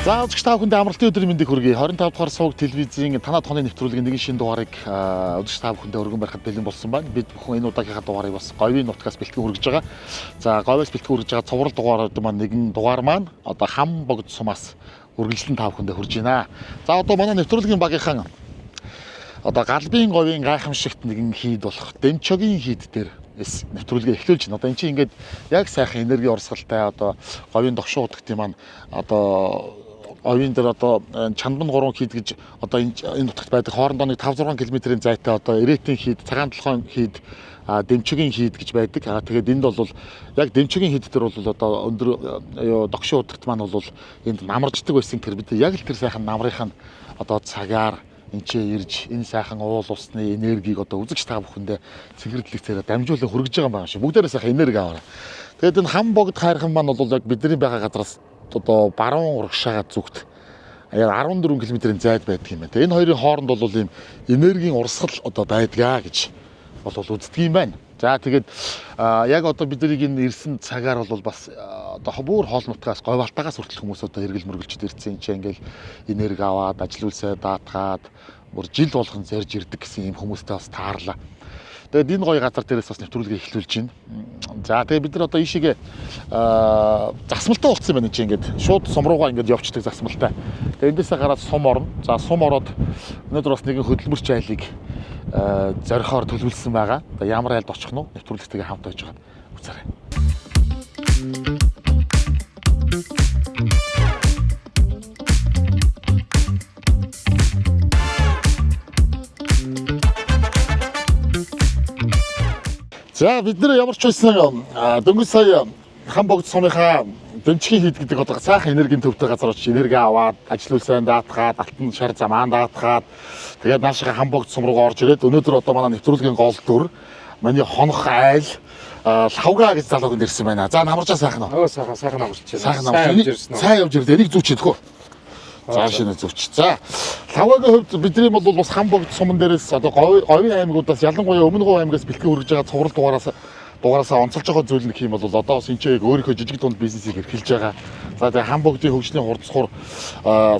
За үзэгч та бүхэнд амралтын өдрийн мэндийг хүргэе. 25 дугаар суваг телевизийн танаа тооны нэвтрүүлгийн нэгэн шинэ дугаарыг үзэгч та бүхэндээ өргөн барихад бэлэн болсон байна. Бид бүхэн энэ удаагийнхаа дугаарыг бас говийн нутгаас бэлтгэн хүргэж байгаа. За говьоос бэлтгэн хүргэж байгаа цуврал дугаарууд маань нэгэн дугаар маань одоо хам богд сумаас үргэлжлэн та бүхэндээ хүрж байна. За одоо манай нэвтрүүлгийн багийнхан одоо галбийн говийн гайхамшигт нэгэн хийд болох Демчогийн хийд дээр нэвтрүүлгээ эхлүүлж байна. Одоо эн чинь ингээд яг сайхан энерги урсгалтай одоо говийн догшуу удагтын маань одоо овийн дээр одоо чандан 3 хийд гэж одоо энэ нутагт байдаг хоорондоо нэг 5-6 км-ийн зайтай одоо Ирэтийн хийд, цагаан толгойн хийд, Демчөгийн хийд гэж байдаг. Тэгээд энд бол яг Демчөгийн хийд дээр бол одоо өндөр догшуу удагт маань бол энд намарждаг байсан тэр бид яг л тэр сайхан намрынх нь одоо цагаар энчээ ирж энэ сайхан уул усны энергийг одоо үзэгч та бүхэндээ цэнгэрлэгцээр дамжуулан хүргэж байгаа юм байна шүү. Бүгдээрээ сайхан энерги аваарай. Тэгээд энэ хам богд хайрхан маань бол яг бидний байгаа газараас одоо баруун урагшаага зүгт яг 14 км-ийн зайд байдаг юм байна. Энэ хоёрын хооронд бол ийм энергийн урсгал одоо байдгаа гэж бол үздэг юм байна. За тэгээд яг одоо бидний энэ ирсэн цагаар бол бас одоо бүр хоол нутгаас говьалтаагаас хүртэл хүмүүс одоо эргэл мөргөлчд ирсэн чинь ингээл энерги аваад ажил үйлсээ даатгаад бүр жил болгон зарж ирдэг гэсэн ийм хүмүүстэй бас таарлаа. Тэгээд энэ гоё газар дээрээс бас нэвтрүүлгээ эхлүүлж байна. За тэгээд бид нар одоо ийшээгээ засмалтай болцсон байна чи ингээд шууд сум руугаа ингээд явчихдаг засмалтай. Тэгээд эндээсээ гараад сум орно. За сум ороод өнөөдөр бас нэгэн хөдөлмөрч айлыг зорихоор төлөвлөсөн байгаа. Одоо ямар айлд очих нь нэвтрүүлэгтэйгээ хамт байж байгаа. Үзээрэй. За бид нэр ямар ч байсан дөнгөж сая хам богд сумынхаа Демчгийн хийд гэдэг одоо сайхан энергийн төвтэй газар очиж энерги аваад ажил үйлсээ даатгаад алтан шар замаан даатгаад тэгээд наашаа хам богд сум руу орж ирээд өнөөдөр одоо манай нэвтрүүлгийн гол дүр миний хонох айл лавга гэж залууг нэрсэн байна. За намарчаа сайхан уу? Сайхан намарч. Сайхан намарч. Сайн явж ирлээ. Энийг зүүч хэдхүү. За шинэ зүвч. За лавгагийн хувьд бидний бол бас хам богд суман дээрээс одоо говийн аймагуудаас ялангуяа өмнө говь аймагаас бэлтгэн хүргэж байгаа цуврал дугаараасаа онцолж байгаа зүйл нэг юм бол одоо бас энэ ч өөрийнхөө жижиг дунд бизнесийг эрхэлж байгаа. За тэгээ хам богдын хөгжлийн хурцхур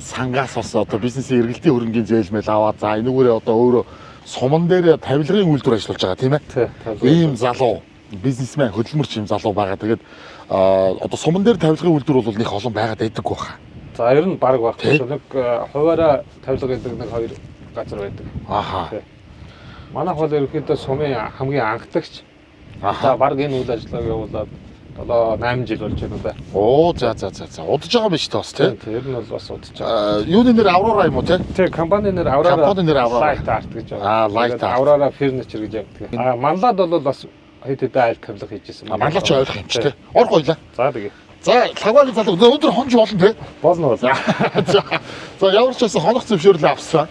сангаас бас одоо бизнесийн эргэлтийн хөрөнгийн зээлмэл аваад за энүүгээрээ одоо өөрөө суман дээр тавилгын үйлдвэр ажиллаж байгаа тийм ээ. Ийм залуу бизнесмен хөдөлмөрч юм залуу байгаа. Тэгээд одоо суман дээр тавилгын үйлдвэр бол нэг олон байгаад байдаггүй баха. За ер нь баг баг. Нэг хуваараа тавилга гэдэг нэг хоёр газар байдаг. Ааха. Манайх бол ерөнхийдөө сумын хамгийн анхдагч. За баг энэ үйл ажиллагааг явуулаад одоо 8 жил болж байна да. Оо за. Удаж байгаа юм шүү дээ бас тийм. Ер нь бол бас удаж байгаа. Юуны нэр Аврора юм уу тийм? Тийм, компани нэр Аврора. Компани нэр Аврора. Light Art гэж байгаа. Light Art. Аврора Furniture гэж явдаг. Манлаад бол бас хэд хэдэн айл тавилга хийжсэн. Манлаач ойлгох юм чи тийм. Ор гойлаа. За тэгээ. За лагвагийн залуу өнөөдөр хонж болно тийм. Болно. За ямар ч байсан хонох зөвшөөрлөө авсан.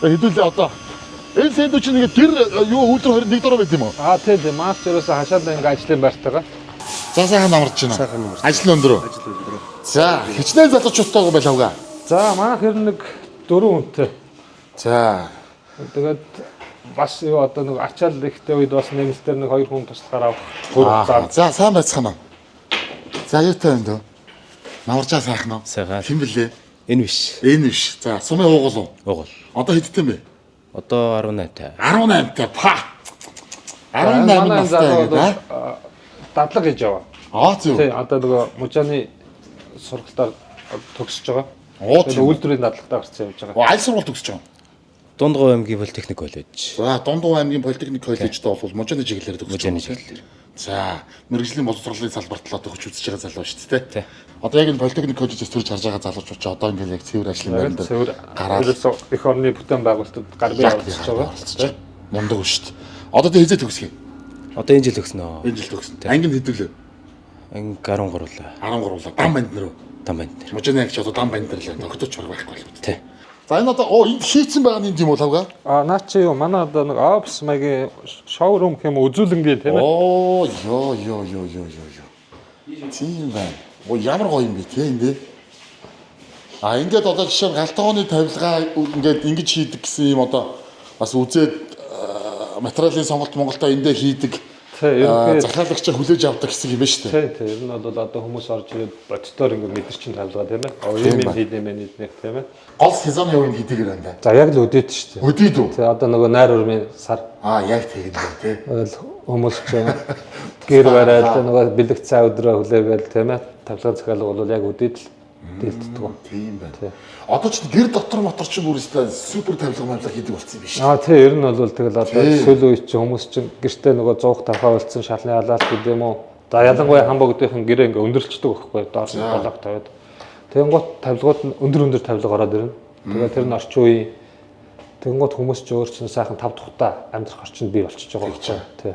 Хэдүүлээ одоо энэ сэндвич нэг тэр юу үйлдвэр 21 дөрөв байт юм уу? Тийм. Марч ерөөсө хашаалаа ингээ ажлын байртайгаа. За сайхан намарч байна. Сайхан намарч. Ажил өндрөө. За хичнээн залуучуудтайгаа байлаагаа. За манайх ер нь нэг 4 хүнтэй. За Тэгээд бас юу одоо нэг ачаал ихтэй үед бас нэмэлтээр нэг 2 хүн туслахаар авах. За сайн байцгаана. За юутай юм дөө? Намарчаа сайхан уу? Сайхан. Хэн блэ? Энэ биш. Энэ биш. За сумын уугуул уу? Уугуул. Одоо хэдтэй юм бэ? Одоо 18-тай. 18-тай. Па. 18 настай гэдэг. Дадлаг хийж яваа. Зөв. Тий, одоо нөгөө мужааны сургалтаар төгсөж байгаа. Тэгээд үйлдвэрийн дадлагтаа гарсан явж байгаа. Аль сургууль төгсөж байгаа? Дундгой аймгийн политехник коллеж. За Дундгой аймгийн политехник коллежид бол мужааны чиглэлээр төгсөж байгаа. Мужааны чиглэлээр. За мэрэгжлийн боловсролын салбарт л одоо хүч үзэж байгаа залуу шүү дээ. Тий. Одоо яг энэ политехник коллежээс төрж харж байгаа залуучууд ч одоо ингээд яг цэвэр ажлын байран дээр гараад их орны бүтээн байгуулалтад гарбын оролцож байгаа. Мундаг шүү дээ. Одоо тэ хизээ төгсгий. Одоо энэ жил төгснө. Энэ жил төгснө. Анги хэдүүлээ? Анги 13 лээ. 13. Дан банд нэр үү? Дан банд нэр. Мужааны анги ч одоо дан банд нэр л тогтооч чарга байхгүй л. Тий. За энэ одоо энд хийцэн байгаа нь юм уу лавга? Наа чи юу манай одоо нэг офис маягийн шоурум гэх юм үзүүлэнгээ тийм ээ. Ёо. Тийм байна. Ямар гоё юм бэ те энэ. Ингээд одоо жишээ нь галтгооны тавилгаа ингээд ингэж хийдэг гэсэн юм одоо бас үзээд материалын сонголт Монголда эндээ хийдэг Тий, ерөнхийдөө захиалагчаа хүлээж авдаг хэсэг юм байна шүү дээ. тий, ер нь бол одоо хүмүүс орж ирээд боддоор ингээд мэдэрчин тавилгаа тийм ээ. Ийм юм хийдэмэ нийтнэх тийм ээ. Гол сезоны үеийн хэдийгээр байна да. За яг л өдөөд шүү дээ. Өдийд үү? Тий, одоо нөгөө найр урмын сар Яг тэгээд л тий. хүмүүс ч гэр бариад нөгөө бэлэг цаа өдрөө хүлээгээл тийм ээ. Тавилга захиалга бол яг өдөөд л дийлддэг. Тийм байна. Одоо ч гэр дотор мотор ч бүр өстой супер тавилга мавлага хийдэг болсон юм биш. Тий, ер нь бол тэгэл одоо сүүл үед чи хүмүүс чинь гэртээ нөгөө 100 тавхаа болцсон шалны алаалт гэдэг юм уу. За ялангуяа хамбогдын гэрээ ингээ өндөрлцдөг байхгүй доор нь болог тавиад. Тэнгуут тавилгууд нь өндөр тавилга ороод ирнэ. Тэгээд тэр нь орчин үеийн тэнгуут хүмүүс ч өөр чинь сайхан 5 тухтай амьдрах орчинд бий болчихж байгаа гэж байна. Тий.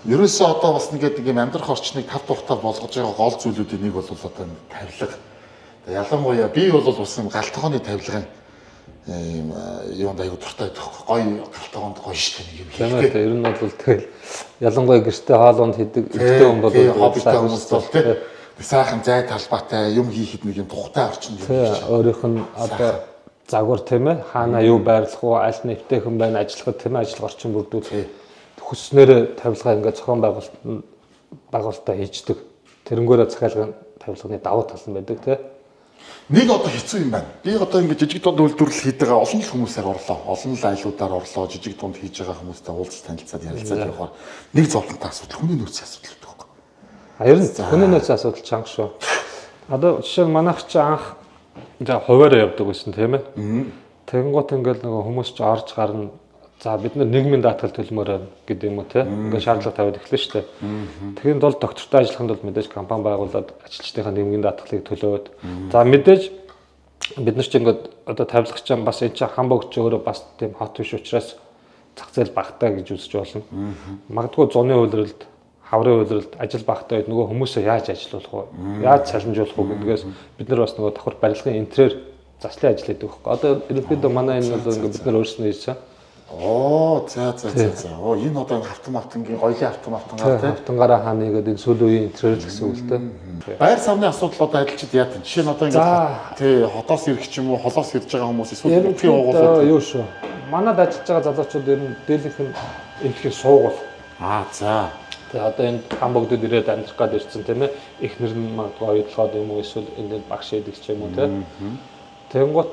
Ерөөсөө одоо бас ингээд юм амьдрах орчныг 5 тухтай болгож байгаа гол зүйлүүдийн нэг бол одоо тавилга. Ялангуяа би бол бас юм галтгооны тавилгын ийм юунд аягүй дуртай байдаг. Гоё галтгоонд гоё штэ нэг юм. Тийм ээ. Ер нь бол тэгэл ялангуяа гэртээ хоолонд хийдэг ихтэй хүн бол хоббитэй хүмүүс бол тий. Сайхан зай талбайтай юм хийхэд нэг юм тухтай орчинд юм байна. Өөрийнх нь одоо загвар тийм ээ. Хаана юу байрлах уу, аль нэвтэйхэн байна, ажиллахад тийм ээ, ажиллах орчин бүрдүүл. Хүснээр тавилгаа ингээд зохион байгуулалтаа хийждэг. Тэрнгөөрөө захиалгын тавилганы давуу тал нь байдаг тий. Нэг одоо хэцүү юм байна. Би одоо ингээд жижиг дунд үйлдвэрлэл хийдэг олон л хүмүүсээр орлоо. Олон л айлуудаар орлоо. Жижиг дунд хийж байгаа хүмүүстэй уулзаж танилцаад ярилцаад явахаар нэг зовлонтой асуудал хүний нөөцийн асуудал гэдэг байхгүй. Ер нь хүний нөөцийн асуудал чанга шүү. Одоо жишээ нь манайх чи анх за хуваараа явдаг байсан тийм ээ. Тэгэнгუთ ингээд нөгөө хүмүүс ч орж гарна. За бид нар нийгмийн даатгал төлмөр гэдэг юм уу те ингээд шаардлага тавиад эхлэв шүү дээ. Тэгэхэд бол доктортой ажиллаханд бол мэдээж компани байгуулад ажилчдынхаа нийгмийн даатгалыг төлөөд за мэдээж бид нар ч ингээд одоо тавилгач юм бас энэ чинь хамбогч өөрөө бас тийм хот биш учраас зах зээл багтаа гэж үзэж болно. Магадгүй зуны үйлрэлд хаврын үйлрэлд ажил багтаа үед нөгөө хүмүүсээ яаж ажилуулах вэ? Яаж салинжуулах вэ гэдгээс бид нар бас нөгөө давхар барилгын интерьер заслын ажил хийдэг байхгүй. Одоо ерөнхийдөө манай энэ бол ингээд бид нар өөрсдөө хийсэн. За. Энэ одоо автоматынгийн гоёлын автоматан гар тийм. Автангаараа хаана гэдэг энэ сүүлийн үеийн интерьер гэсэн үг л дээ. Байр савны асуудал одоо адилчид яатан. Жишээ нь одоо ингээд тий хотоос ирэх ч юм уу, холоос ирж байгаа хүмүүс эсвэл бүхий уугуулууд юу шүү. Манад ажиллаж байгаа залуучууд ер нь дийлэнх нь энэхийг суугуул. За. Тэгээ одоо энэ хамбогдод ирээд амьдрах гад ирсэн тийм ээ. Эхнэр нь магадгүй оюутлахад юм уу эсвэл энэ багш эдэг ч юм уу тийм. Тэнгуут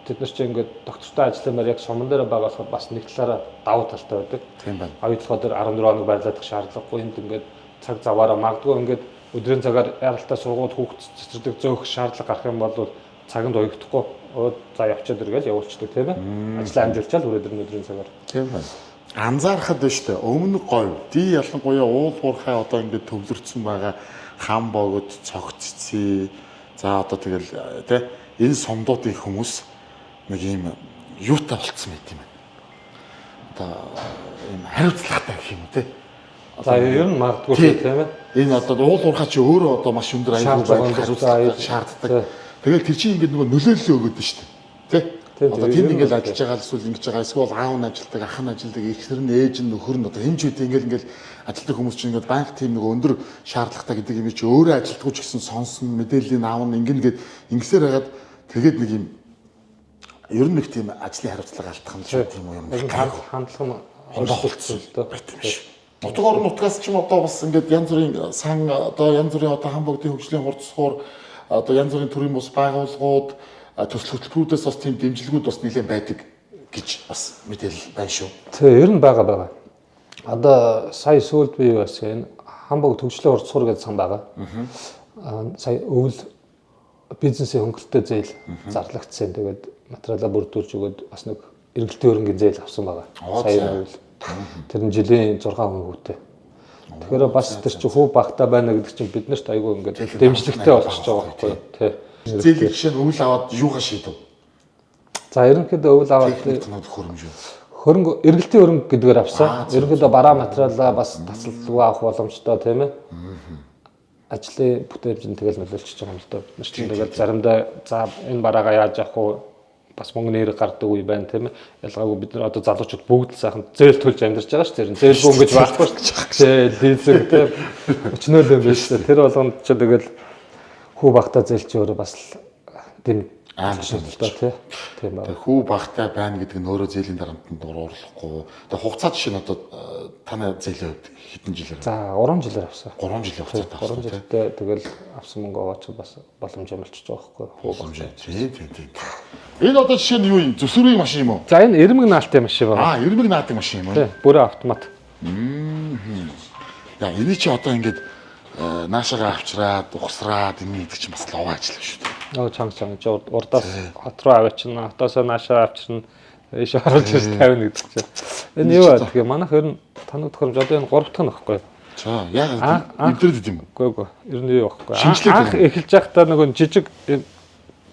тэд нар ч ингээд доктортой ажилламаар яг суман дээр байгаа болохоор бас нэг талаараа давуу талтай байдаг. Тийм байна. Оюутлахаа дээр 14 хоног байрлах шаардлагагүй энд ингээд цаг заваараа магадгүй ингээд өдрийн цагаар яралтай сургууль хүүхд цэцэрлэг зөөх шаардлага гарах юм бол цаганд уягдахгүй за явчаад иргээл явуулчихдаг тийм ээ. Ажлаа амжуулчаал өдрийн цагаар. Тийм байна. Анзаархад байна шүү дээ. Өмнө говь. Ди ялангуяа уул уурхай одоо ингээд төвлөрсөн байгаа хам богод цогццээ. За одоо тэгэл тий энэ сумдуудын хүмүүс нэг юм юутай болцсон байт юм байна. Одоо юм хариуцлагатай гэх юм те. За ер нь магадгүй тийм ээ. Энэ одоо уул уурхай чи өөрөө одоо маш өндөр аюул байх хариуцлага шаарддаг. Тэгэл тэр чинь ингээд нөгөө нөлөөлөл өгöd нь шүү дээ. Тэ? Одоо тийм ингээд ажиллаж байгаа эсвэл ингэж байгаа эсвэл аав нь ажилдаг, ах нь ажилдаг, эхнэр нь, ээж нь, нөхөр нь одоо хэмж үйтэй ингээд ажилдаг хүмүүс чинь ингээд банк тийм нөгөө өндөр шаардлагатай гэдэг юм чи өөрөө ажилтгууч гэсэн сонсон мэдээллийн аав нь ингээд ингэсээр хагаад тэгээд нэг юм ер нь нэг тийм ажлын хариуцлага алдах юм шиг тийм юм. Хандлага нь хондоолцсон юм шиг. Нутгаар нутгаас ч юм одоо бас ингээд янз бүрийн сан одоо янз бүрийн одоо хамбогдын хөгжлийн хурцсуур одоо янз бүрийн төрлийн бус байгууллагууд төсөл хөтөлбөрүүдээс бас тийм дэмжлэгүүд бас нэлээд байдаг гэж бас мэдээлэл байна шүү. Тэг ер нь байгаа. Одоо сая сүүлд би бас энэ хамбогд хөгжлийн хурцсуур гэж сан байгаа. Сая өвөл бизнесийн хөнгөлөлтөд зээл зарлагдсан. Тэгээд материалаа бүрдүүлж өгөөд бас нэг эргэлтийн хөрөнгөний зээл авсан байгаа. Сая өвөл. Тэр нь жилийн 6 хүн хүүтэй. Тэгэхээр бас тэр чинь хүү багтаа байна гэдэг чинь бид нарт айгүй ингээд дэмжлэгтэй болчихж байгаа байхгүй тий. Зээлийн жишээ нь өвөл аваад юугаа шийдэв? За ерөнхийдөө өвөл аваад хөрөнгө эргэлтийн хөрөнгө гэдгээр авсан. Ерөнхийдөө бараа материалаа бас тасалгүй авах боломжтой тийм ээ. Ажлын бүтээмжийн тэгэл нөлөөлчихөж байгаа юм л да. Бид нар чинь тэгэл заримдаа за энэ бараагаа яаж авах вэ? Бас мөнгө нэр гардаг үе байна тийм ээ. Ялгаагүй бид нар одоо залуучууд бүгд л сайхан зээл төлж амьдарч байгаа шүү дээ. Зээл бүүн гэж байхгүй шүү дээ. Лизинг тийм өчнөөл юм байна шүү дээ. Тэр болгонд ч тэгэл хүү багтаа зээл чи өөрөө бас тийм да тий. Тийм байна. Хүү багтай байна гэдэг нь өөрөө зээлийн дарамтанд оруулахгүй. Тэгээ хугацаа жишээ нь одоо таны зээлийн хувьд хэдэн жилээр? За 3 жилээр авсан. 3 жилийн хугацаатай авсан. 3 жилдээ тэгэл авсан мөнгө аваач бас боломж амжилж байгаа байхгүй юу? Тийм. Энэ одоо жишээ нь юу юм? Зүсвэрийн машин юм уу? За энэ эрмэг наалтын машин байна. Эрмэг наадаг машин юм уу? Тий, бүрээ автомат. Яа, энэ чи одоо ингээд наашаага авчраад, ухсраад ингэ гэдэг чинь бас лов ажил шүү дээ. Чанга урдаас хот руу аваачна, хотоосоо наашаа авчирна, ийш оруулж ирж тавина гэдэг чинь. Энэ юу вэ? Тэгээ манайх ер нь таныг тохиромж одоо энэ 3 дахь нь байхгүй юу? За, яг интернет юм уу? Үгүй. Ер нь юу байхгүй. Анх эхэлж байхдаа нөгөө жижиг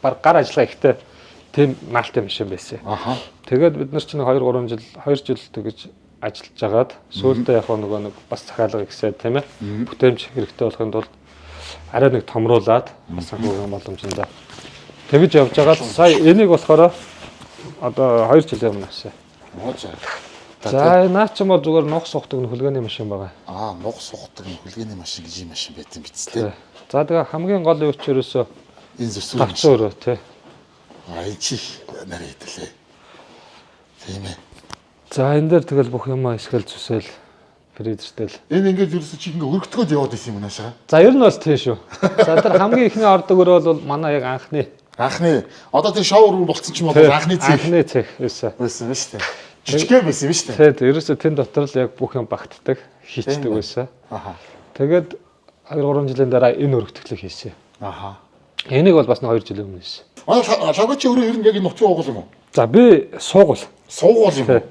баг гар ажиллагаа ихтэй тийм наалтын машин байсан. Аха. Тэгээд бид нар чинь 2 жил тэгэж ажиллаж агаад сүүлдээ яг нөгөө нэг бас захиалга ихсээд тийм ээ. Бүтээмж хэрэгтэй болохын тулд арай нэг томруулад бас санхүүгийн боломжтой. Тэгэж явж байгаа л сая энийг болохоор одоо 2 жилийн өмнө авсан. За наа ч юм уу зүгээр нух сухдаг хүлгээний машин байгаа. Нух сухдаг хүлгээний машин гэж юм машин байт юм биз дээ. За тэгээ хамгийн гол юу ч ерөөсөө энэ зүсвэр тавцсан өрөө тий. Энэ чи нарийн хэдэлээ. Тийм ээ. За энэ дээр тэгэл бүх юм эсгэл зүсэл фризертэл. Энэ ингээд ерөөсөө чи ингээ өргөтгөөд яваад исэн юм наашаа. За ер нь бол тийм шүү. За тэр хамгийн ихний ордог өрөө бол манай яг анхны одоо тэр шоу руу болцсон ч юм уу анхны цэг. Анхны цэг байсан. Байсан шүү дээ. Жижигхэн байсан юм шүү дээ. Тэгээд ерөөсөө тэн дотор л яг бүх юм багтдаг, хийцдэг байсан. Тэгээд 2-3 жилийн дараа энэ өргөтгөлийг хийсэн. Энийг бол бас 2 жилийн өмнө хийсэн. Лагч өөрөө ер нь яг энэ нутгийн угуул юм уу? За би суугуул юм уу?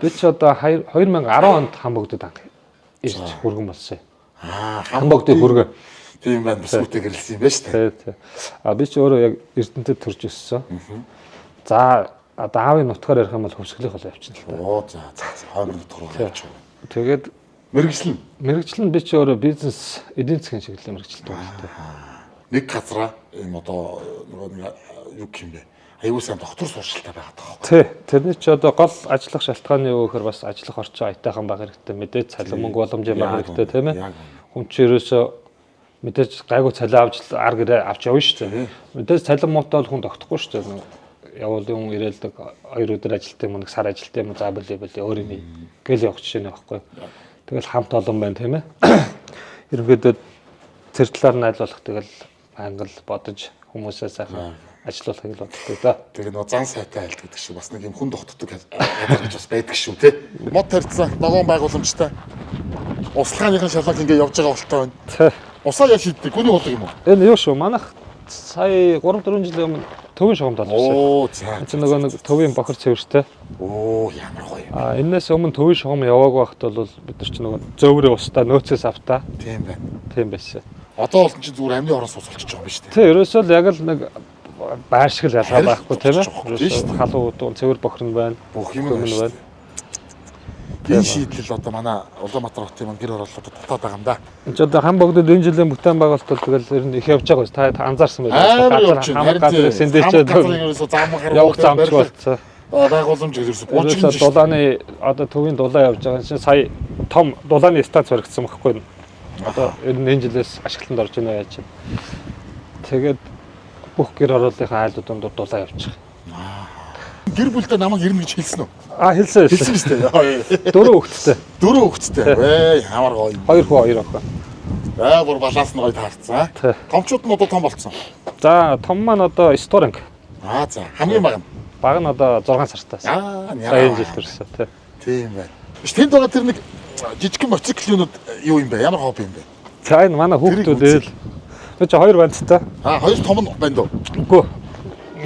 Би ч одоо 2010 онд Хамбогдод анх ирж хүргэн болсон. Хамбогдын хүргэн. Тийм байна. Бас үтэй гэрэлсэн юм байна шүү дээ. Тий. Би ч өөрөө яг Эрдэнэтэд төрж өссөн. За одоо аавын нутгаар ярих юм бол хөвсгөлийнх бол явчихна л та. За. Хоймор нутгаар руу явчих. Тэгээд мэргэжлэн би ч өөрөө бизнес эдийн засгийн чиглэлийн мэргэжилт байна. Нэг газараа ийм одоо нөгөө юу гэх юм бэ? Аюул сайн доктор сурчилтаа байгаад байгаа. Тий. Тэрний ч одоо гол ажиллах шалтгааны юу гэхээр бас ажиллах орчин аятайхан баг хэрэгтэй. Мэдээж цалин мөнгө боломжтой баг хэрэгтэй тийм ээ. Хүн ч ерөөсөө мэдээж гайгүй цалин авч ар гэрээ авч явна шүү дээ. Мэдээж цалин муутай бол хүн тогтохгүй шүү дээ. Явал юм ирээлдэг 2 өдөр ажилтдаг юм нэг сар ажилтдаг юм за били өөр юм гэл явах жишээ байхгүй. Тэгэл хамт олон байна тийм ээ. Ерөнхийдөө тэр талаар найдлуулах тэгэл англ бодож хүмүүсээ сайхан ажиллуулахыг л боддог да. Тэгээ нөө зан сайтай айлт гэдэг шиг бас нэг юм хүн тогтдог газар гэж бас байдаг шүү те. Мод тарьцсан ногоон байгууламжтай. Услахааныхын шалгалт ингээ явж байгаа болтой байна. Усаа яа шийддэг? Гүний болдог юм уу? Энэ юу шүү? Манайх сая 3-4 жилийн өмнө төвийн шугамд олсон. За. Нөгөө нэг төвийн бохор цэвэртэй. Ямар гоё. Энээс өмнө төвийн шугам яваагүй байхад бол бид нар ч нөгөө зөөврөө устаа нөөцөөс автаа. Тийм байна. Тийм байсан. Одоо бол чи зүгээр амны орон сууцолчих байгаа юм биш үү? Тий, ерөөсөө л яг л нэг байршиг л ялгаа байхгүй тийм ээ. Халуун цэвэр бохор нь байна. Бүх юм байна. Энэ шийдэл одоо манай Улаанбаатар хотын гэр оролцоод дутаад байгаа юм да. Энд одоо Хамбогдод энэ жилийн бүтээн байгуулалт бол тэгэл ер нь их явж байгаа биз. Та анзаарсан байх. Хамбогдод сэндэж явах замч болцсон. Байгууламж гэсэн бочгийн дулааны одоо төвийн дулаан явж байгаа чинь сая том дулааны станц баригдсан байхгүй. Одоо энэ жилээс ашиглалтанд орж байна яаж чинь. Тэгээд бүх гэр оролцооны айлуудад дулаан явж байгаа. Гэр бүлдээ намайг ирнэ гэж хэлсэн үү? Хэлсэн шүү дээ. 4 хүүхэдтэй. 4 хүүхэдтэй. Ямар гоё. 2 хүү 2 охин. Бүр баланс нь гоё таарсан. Томчууд нь одоо том болцсон. За том маань одоо сторинг. За хамгийн бага нь. Бага нь одоо 6 сартаас. Энэ жил төрсөн тий. Тийм байна. Тэнд байгаа тэр нэг жижигхэн мотоциклынууд юу юм бэ? Ямар хобби юм бэ? За энэ манай хүүхдүүд ээл. Би ч 2 бандтай. 2 том нь байна дөө. Үгүй.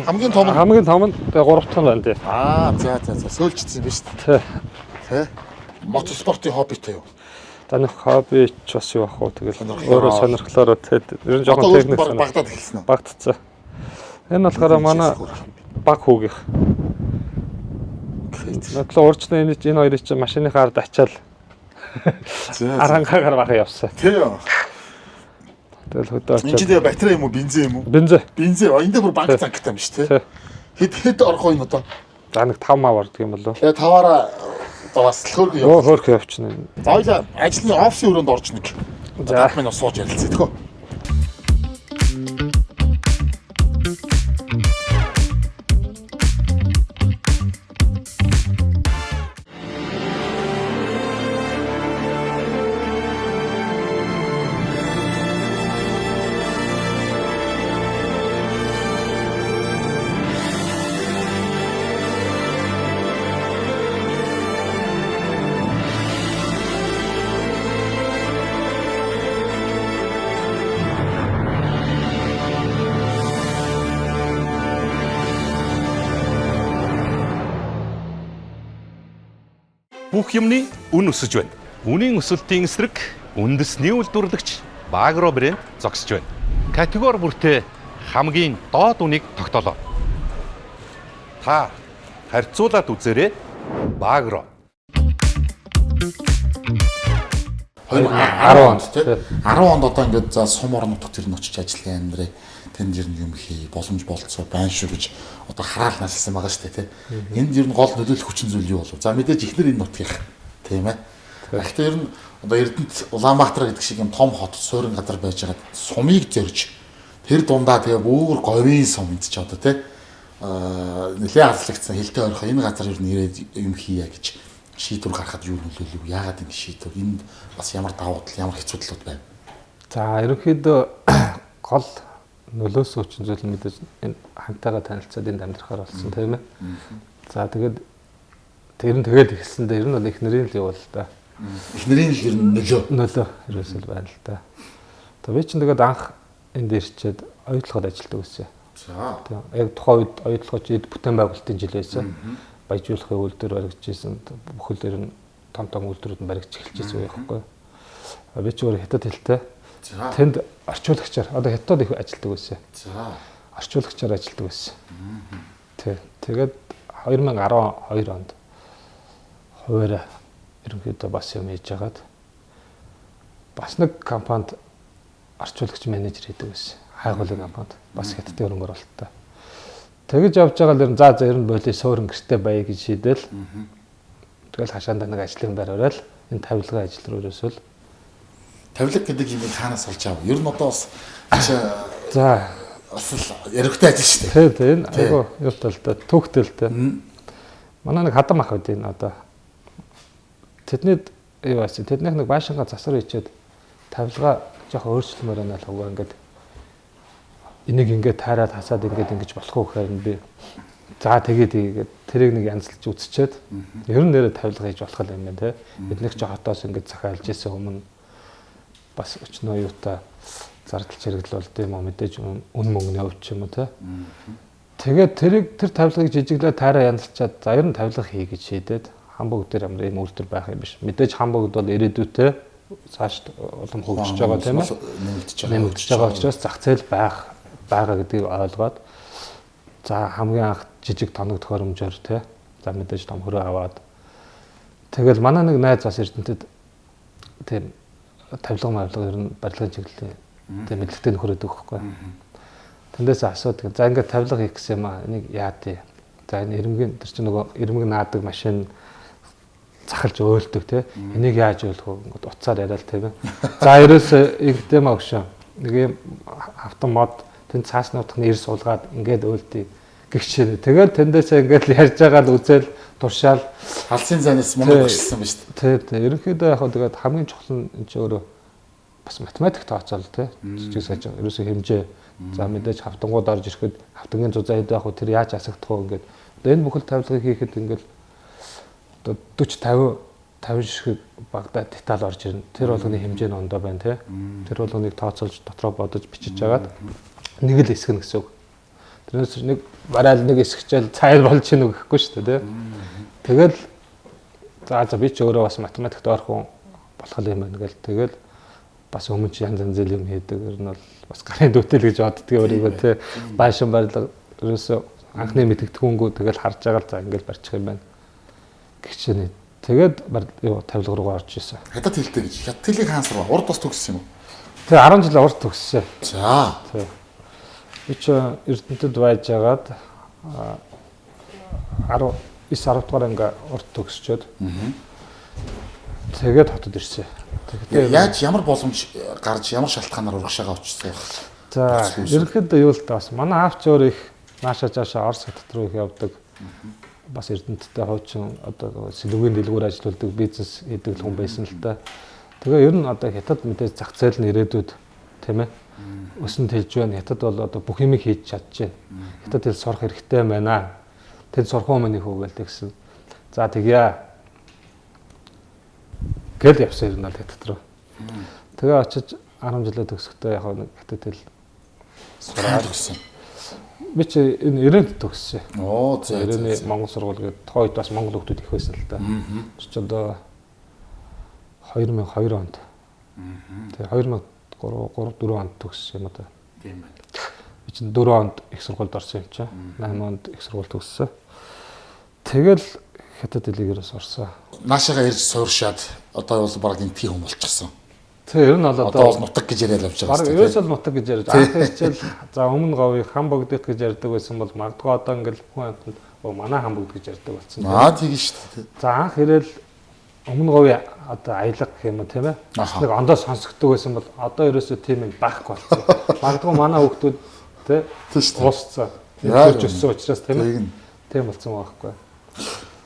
Хамгийн том нь 3 дахь нь байна тий. За сөөлжчихсэн юм байна шүү дээ. Тэ. Мотоспортын хоббитэй юу? Таних хобби ч бас юу ах уу тэгэл өөрөө сонирхлоороо тий. Ер нь жоохон техник багтаад эхэлсэн үү? Багтцсан. Энэ болохоор манай баг хүүгийнх. Надлаа уурчны энэ хоёрыг чинь машиныхаа ард ачаал. Аранхаагаар баха явсан. Тий юу. Тэгэл хөдөө очоод. Энд чинь батарей юм уу, бензин юм уу? Бензин. Энд дээр бүр банк цангтай юм шүү дээ. Хэд орох юм одоо? За нэг 5 маа ордог юм болов. Тэгээ 5-аараа бас хөөрхөн явах. Хөөрхөн явчихна. За хоёлаа ажлын офисын өрөөнд орж нэг. За минь сууж ярилцъя тэгөө. бүх юмны үн өсөж байна. Үнийн өсөлтийн эсрэг үндэсний үйлдвэрлэгч Багро брэнд зогсож байна. Категори бүртээ хамгийн доод үнийг тогтоолоо. Та харьцуулаад үзээрэй. Багро. 10 онд тийм 10 онд одоо ингээд за сум орон нутагт тэр нь очиж ажиллах амьдраа тэнд ер нь юм хий боломж болцоо байна шүү гэж одоо хараал наслсан байгаа шүү дээ тийм энд ер нь гол нөлөөлөх хүчин зүйл юу болов за мэдээж ихнэр энэ нутгийнх тийм ээ гэхдээ ер нь одоо Эрдэнэт Улаанбаатар гэдэг шиг юм том хот суурин газар байж байгаа сумыг зорж тэр дундаа тэгээ бүр говийн сум энд ч одоо тийм нэлээд алслагдсан хилтэй ойрхон энэ газар ер нь ирээд юм хийя гэж шийдвэр гаргахад юу нөлөөлөв? Яагаад ингэ шийдвэр? Энд бас ямар давуу тал, ямар хэцүү талууд байна? За, ерөнхийдөө гол нөлөөсөн хүчин зүйл нь мэдээж энэ хамтаага танилцаад энд амьдрахаар болсон тийм ээ. За, тэгээд тэгээд ихсэндээ ер нь бол их нэрийн л юу л да. Их нэрийн л ер нь нөлөө ерөөсөл байна л да. За, би чинь тэгээд анх энд ирчээд оюутлогод ажилладаг байсан. За. Яг тухайн үед оюутлогч эд бүтээн байгуулалтын жил байсан. Баяжуулахын үйлдвэр баригдчихсэн бүхэл ер нь том үйлдвэрүүд нь баригдчих эхэлчихсэн байх байхгүй. Би ч өөр хятад хэлтэй. Тэнд орчуулагчаар одоо хятад их ажилладаг байсан. За. Орчуулагчаар ажилладаг байсан. Тэгээд 2012 онд хуваараа ерөнхийдөө бас юм хийж хагаад бас нэг компанид орчуулагч менежер хийдэг байсан. Хайгуулын компанид бас хятадын хөрөнгө оруулалттай. Тэгэж явж байгаа л ер нь за ер нь боли суурин гэртээ баяя гэж шийдэл. Тэгэл хашаанда нэг ажлын байр өрөөл энэ тавилгын ажил руу ерөөсөл Тавилга гэдэг юм хаанаас олж аав? Ер нь одоо бас за бас л яригтай ажил шүү дээ. Тийм айгу юу талтай түүхтэлтэй. Манай нэг хадам ах байдیں۔ Одоо тэдний юу байсан? Тэднийх нэг баашингаа засвар хийчээд тавилга жоохон өөрчлөлмөр байна л хаваа ингээд энийг ингээд таараад хасаад ингээд ингэж болох уу гэхээр би за тэгээд тэрийг нэг янзлж үзчихэд ер нь нэрээ тавилга хийж болох юм байна те биднийх ч хотоос ингээд захиалж исэн өмнө бас өчнөө юутай зардал чирэгдэл болд юм уу мэдээж үн мөнгөний хувьд ч юм уу те тэгээд тэр тавилгыг жижиглээ таараа янзлчаад за ер нь тавилга хий гэж шийдээд хамбогд дээр ямар юм үйлдвэр байх юм биш мэдээж хамбогд бол ирээдүйтэй цааш улам хөгжиж байгаа тийм ээ нэмэгдэж байгаа учраас зах зээл байгаа гэдгийг ойлгоод за хамгийн анх жижиг тоног төхөөрөмжөөр тий за мэдээж том хөрөө аваад тэгэл манай нэг найз бас Эрдэнэтэд тийм тавилга ер нь барилгын чиглэлийн тийм мэдлэгтэй нөхөрөөд өгөхгүй. Тэндээс асуудаг. За ингээд тавилга хийх гэсэн юм аа энийг яа тий. За энэ ирмгийн тэр чинь нөгөө ирмэг наадаг машин захалж өөлдөг тий. Энийг яаж өөлөх вэ? Ингээд уцаар яриад тийм ээ. За ерөөсөө ингэдэм агшаа. Нэг юм автомат тэнд цаас нутгын ир суулгаад ингээд өөлдөй гихшээ. Тэгээд тэндээсээ ингээд л ярьж байгаа л үзэл туршаал халсын зайнаас мундаг өшөлсөн ба шүү дээ. Тийм. Ерөнхийдөө яг хөө тэгээд хамгийн чухал нь энэ ч өөрөө бас математик тооцоол тий. Жижиг саж ерөөсөө хэмжээ. За мэдээж хавтангууд орж ирэхэд хавтангийн зузаан хэд байх вэ тэр яаж асагдах вэ ингээд. Одоо энэ бүхэл тавилгыг хийхэд ингээд одоо 40 50 ширхэг багада деталь орж ирнэ. Тэр болгоны хэмжээ нь ондоо байна тий. Тэр болгоныг тооцоолж дотроо бодож бичиж агаад нэг л хэсэг нь гэсэн үг. Тэрнээс нэг барайл нэг хэсэгчэл цайл болж ийн гэхгүй шүү дээ тий. Тэгэл за би ч өөрөө бас математикт орхон болох юм байна гэл тэгэл бас өмнө ч янз янз юм хийдэг. Ер нь бол бас гарын дүүтэл гэж боддгийг өөрийгөө тий. Баашин барилга ерөөсөө анхны мэдгэдэггүй тэгэл харж байгаа л за ингээл барьчих юм байна. Гэгчэний тэгээд юу тавилга руу орж ирсэн. Хятад хэлтэй гэж. Хятад хэлийг хаанс руу урд бас төгссөн юм уу? Тэгээ 10 жил урд төгссөн. За. Тий. Би ч Эрдэнэтэд байж агаад 19 дугаар анги урд төгсчөөд. Тэгээд хотод ирсэн. Яаж ямар боломж гарч ямар шалтгаанаар урагшаага очсон юм? За, ерөнхийдөө юу л да бас манай аавч өөр их наашаа жаашаа Орос хотод руу их явдаг. Бас Эрдэнэттэй хуучин одоо сэлүүгийн дэлгүүр ажилладаг бизнес хийдэг хүн байсан л та. Тэгээ ер нь одоо хятад мэдээж зах зээл нь ирээдүйд тийм ээ өсөнд хэлж байна. Хятад бол одоо бүх юмыг хийж чадчихэв. Хятад хэл сурах хэрэгтэй байна. Тэд сурах юм нэг хүүгээл тэгсэн. За тэгье. Гэл явсан юм аа хятад руу. Тэгээ очиж 10 жилээ төгсөхдөө яг нэг хятад хэл сураад өгсөн. Би чи энэ 90-нд төгссөн. Оо за. 90-ны Монгол сургууль гэдэг тойд бас монгол хүмүүс их байсан л да. Чи одоо 2002 онд. Тэгээ 2003 4 онд төгссөн юм одоо. Тийм байна. Би чинь 4 онд их сургуульд орсон юм чи. 8 онд их сургууль төгссөн. Тэгэл хятад хэлээрээс орсон. Наашаага ирж сууршаад одоо бол баг энтхийн хүн болчихсон. Тэгээ ер нь бол Одоо бол нутаг гэж яриад авч байгаа. баг ерөөсөө нутаг гэж ярьж анх хичээл за өмнө говийг хам богдох гэж ярьдаг байсан бол магадгүй одоо ингээл хүн амтнд манай хам богд гэж ярьдаг болсон. Аа тийм шүү дээ. За анх ирээл өмнө говийн одоо аялга гэх юм уу тийм ээ. Нэг ондоо сонсогддог байсан бол одоо ерөөсөө тийм юм байхгүй болсон. Магадгүй манай хүүхдүүд тийм уусцаа ярьж өссөн учраас тийм ээ. Тийм болсон байхгүй.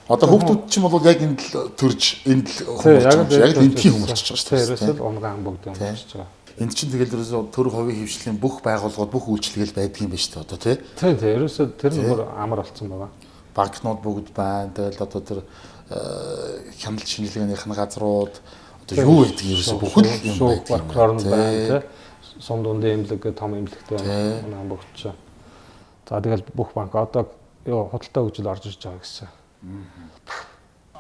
Одоо хүүхдүүд ч юм бол яг энд л төрж энд л хүмүүс яг энтхийн хүмүүс болчихж байгаа шүү дээ. Ерөөсөө унган хам богд юм болчихж байгаа. Энд чинь тэгэл ерөөсөө төр хувийн хөвшлийн бүх байгууллагууд бүх үйлчлэгэл байдаг юм байна шүү дээ одоо тий. Тийм ерөөсөө тэр нь бүр амар болсон байгаа. Банкнууд бүгд байна. Тэгэл одоо тэр хяналт шинжилгээнийх нь газрууд одоо юу байдаг ерөөсөө бүхэл юм байдаг. Прокурор нь байна тий. Сум дундын эмнэлэг гэх том эмнэлэгтэй байна богдчихоо. За тэгэл бүх банк одоо юу худалдаа хөгжил орж ирж байгаа гэсэн.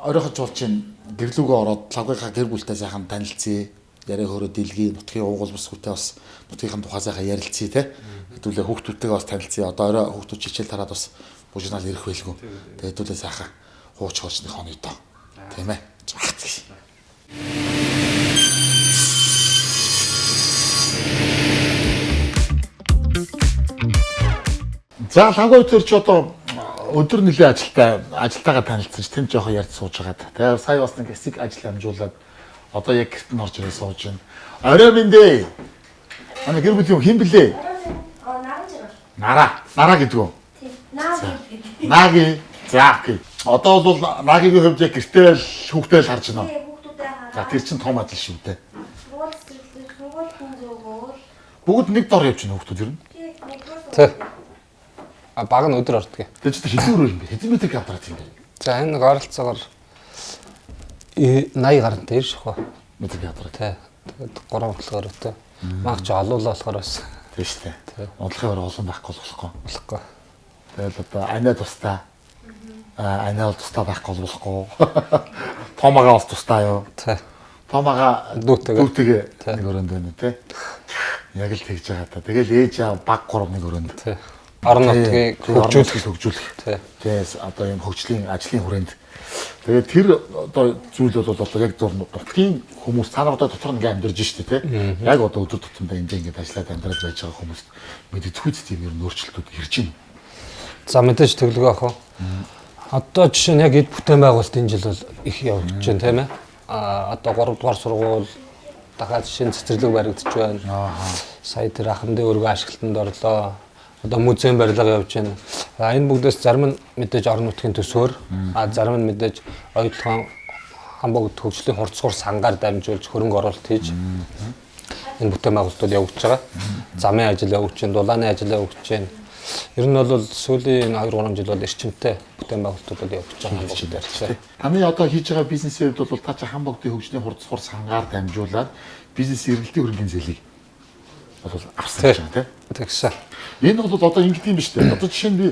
Оройхож болж чинь гэрлүүгөө ороод лавгынхаа гэр бүлтэй сайхан танилцъя. Яриа хөрөө дэлгий, нутгийн уугуул бус хүтээ бас нутгийн тухай сайхан ярилцъя те. Хэдүүлээ хүүхдүүдтэйгээ бас танилцъя. Одоо орой хүүхдүүд чичээл тараад бас бужинал ирэх байлгүй. Тэгээ хэдүүлээ сайхан хууч хоочны хоног доо. Тийм ээ. Жахт гэж. За лавгын төрч одоо өдөр нэлээ ажилтайгаа танилцсан ч тэнд жоохон ярьж сууж байгаа. Тэгээ сая бас нэг хэсэг ажил амжуулаад одоо яг гэрт нь орж ирээ сууж байна. Орой минь. Ана гэр бүлийн хэн блэ? Нараа гэдэг үү? Тийм. Наги. Наги. За окей. Одоо бол Нагигийн хувьд яг гэртээ л хүүхдээ л харж байна. Хүүхдүүдээ хараа. За тэр чинь том ажил шүү дээ. Сургуулийн зөвгөөр. Бүгд нэг дор явж байна хүүхдүүд ер нь. Тий. Баг нь өдөр ордог. Тэр чинь хэдэн өрөө юм бэ? Хэдэн метр квадрат юм бэ? За энэ нэг ойролцоогоор 80 гаруйтай ирж шахав. Метр квадрат. Тий. Тэгээд 3 хөдөлгөөртэй. Маг ч олуулаа болохоор бас. Тийм шүү дээ. Унтлахын өрөө олон байхгүй болохгүй. Болохгүй. Тэгэл одоо анаа тустай. Анаа бол тустай байхгүй болохгүй. Томагаа бас тустай юу? Тий. Томагаа дүүтэйгээ нэг өрөөнд байна тий. Яг л тэгж байгаа та. Тэгэл ээж аа баг 3 нэг өрөөнд. Тий. Орон нутгийг хөгжүүлэх. Тий. Тэгээс одоо юм хөгжлийн ажлын хүрээнд. Тэгээд тэр одоо зүйл бол одоо яг нутгийн хүмүүс цаана одоо дотор ингээ амьдарч штэ тий. Яг одоо өдөр тутамдаа ингээ ажиллаад амьдраж байж байгаа хүмүүс мэддэхүйц тийм ер нь өөрчлөлтүүд ирж байна. За мэдээж тэглэгээ ах. Одоо жишээ нь яг эд бүтээн байгуулалт энэ жил бол их явагдаж байна тийм ээ. Одоо 3 дугаар сургууль дахиад шинэ цэцэрлэг баригдаж байна. Сая тэр ахмадын өргөө ашиглалтанд орлоо. Одоо музейн барилга явж байна. Энэ бүгдээс зарим нь мэдээж орон нутгийн төсөөр, зарим нь мэдээж оюутлын хамбогд хөгжлийн хурцгуур сангаар дамжуулж хөрөнгө оруулалт хийж энэ бүтээн байгуулалтууд явагдаж байгаа. Замын ажил явагдаж байна, дулааны ажил явагдаж байна. Ер нь бол сүүлийн 2-3 жил бол эрчимтэй бүтээн байгуулалтууд явагдаж байгаа. Таны одоо хийж байгаа бизнесээр бол та чи хамбогдын хөгжлийн хурцгуур сангаар дамжуулаад бизнес эргэлтийн хөрөнгөний зээлийг бол авсан гэж байна Тэгсэн. Энэ бол одоо ингэдэг юм биш үү? Одоо жишээ нь би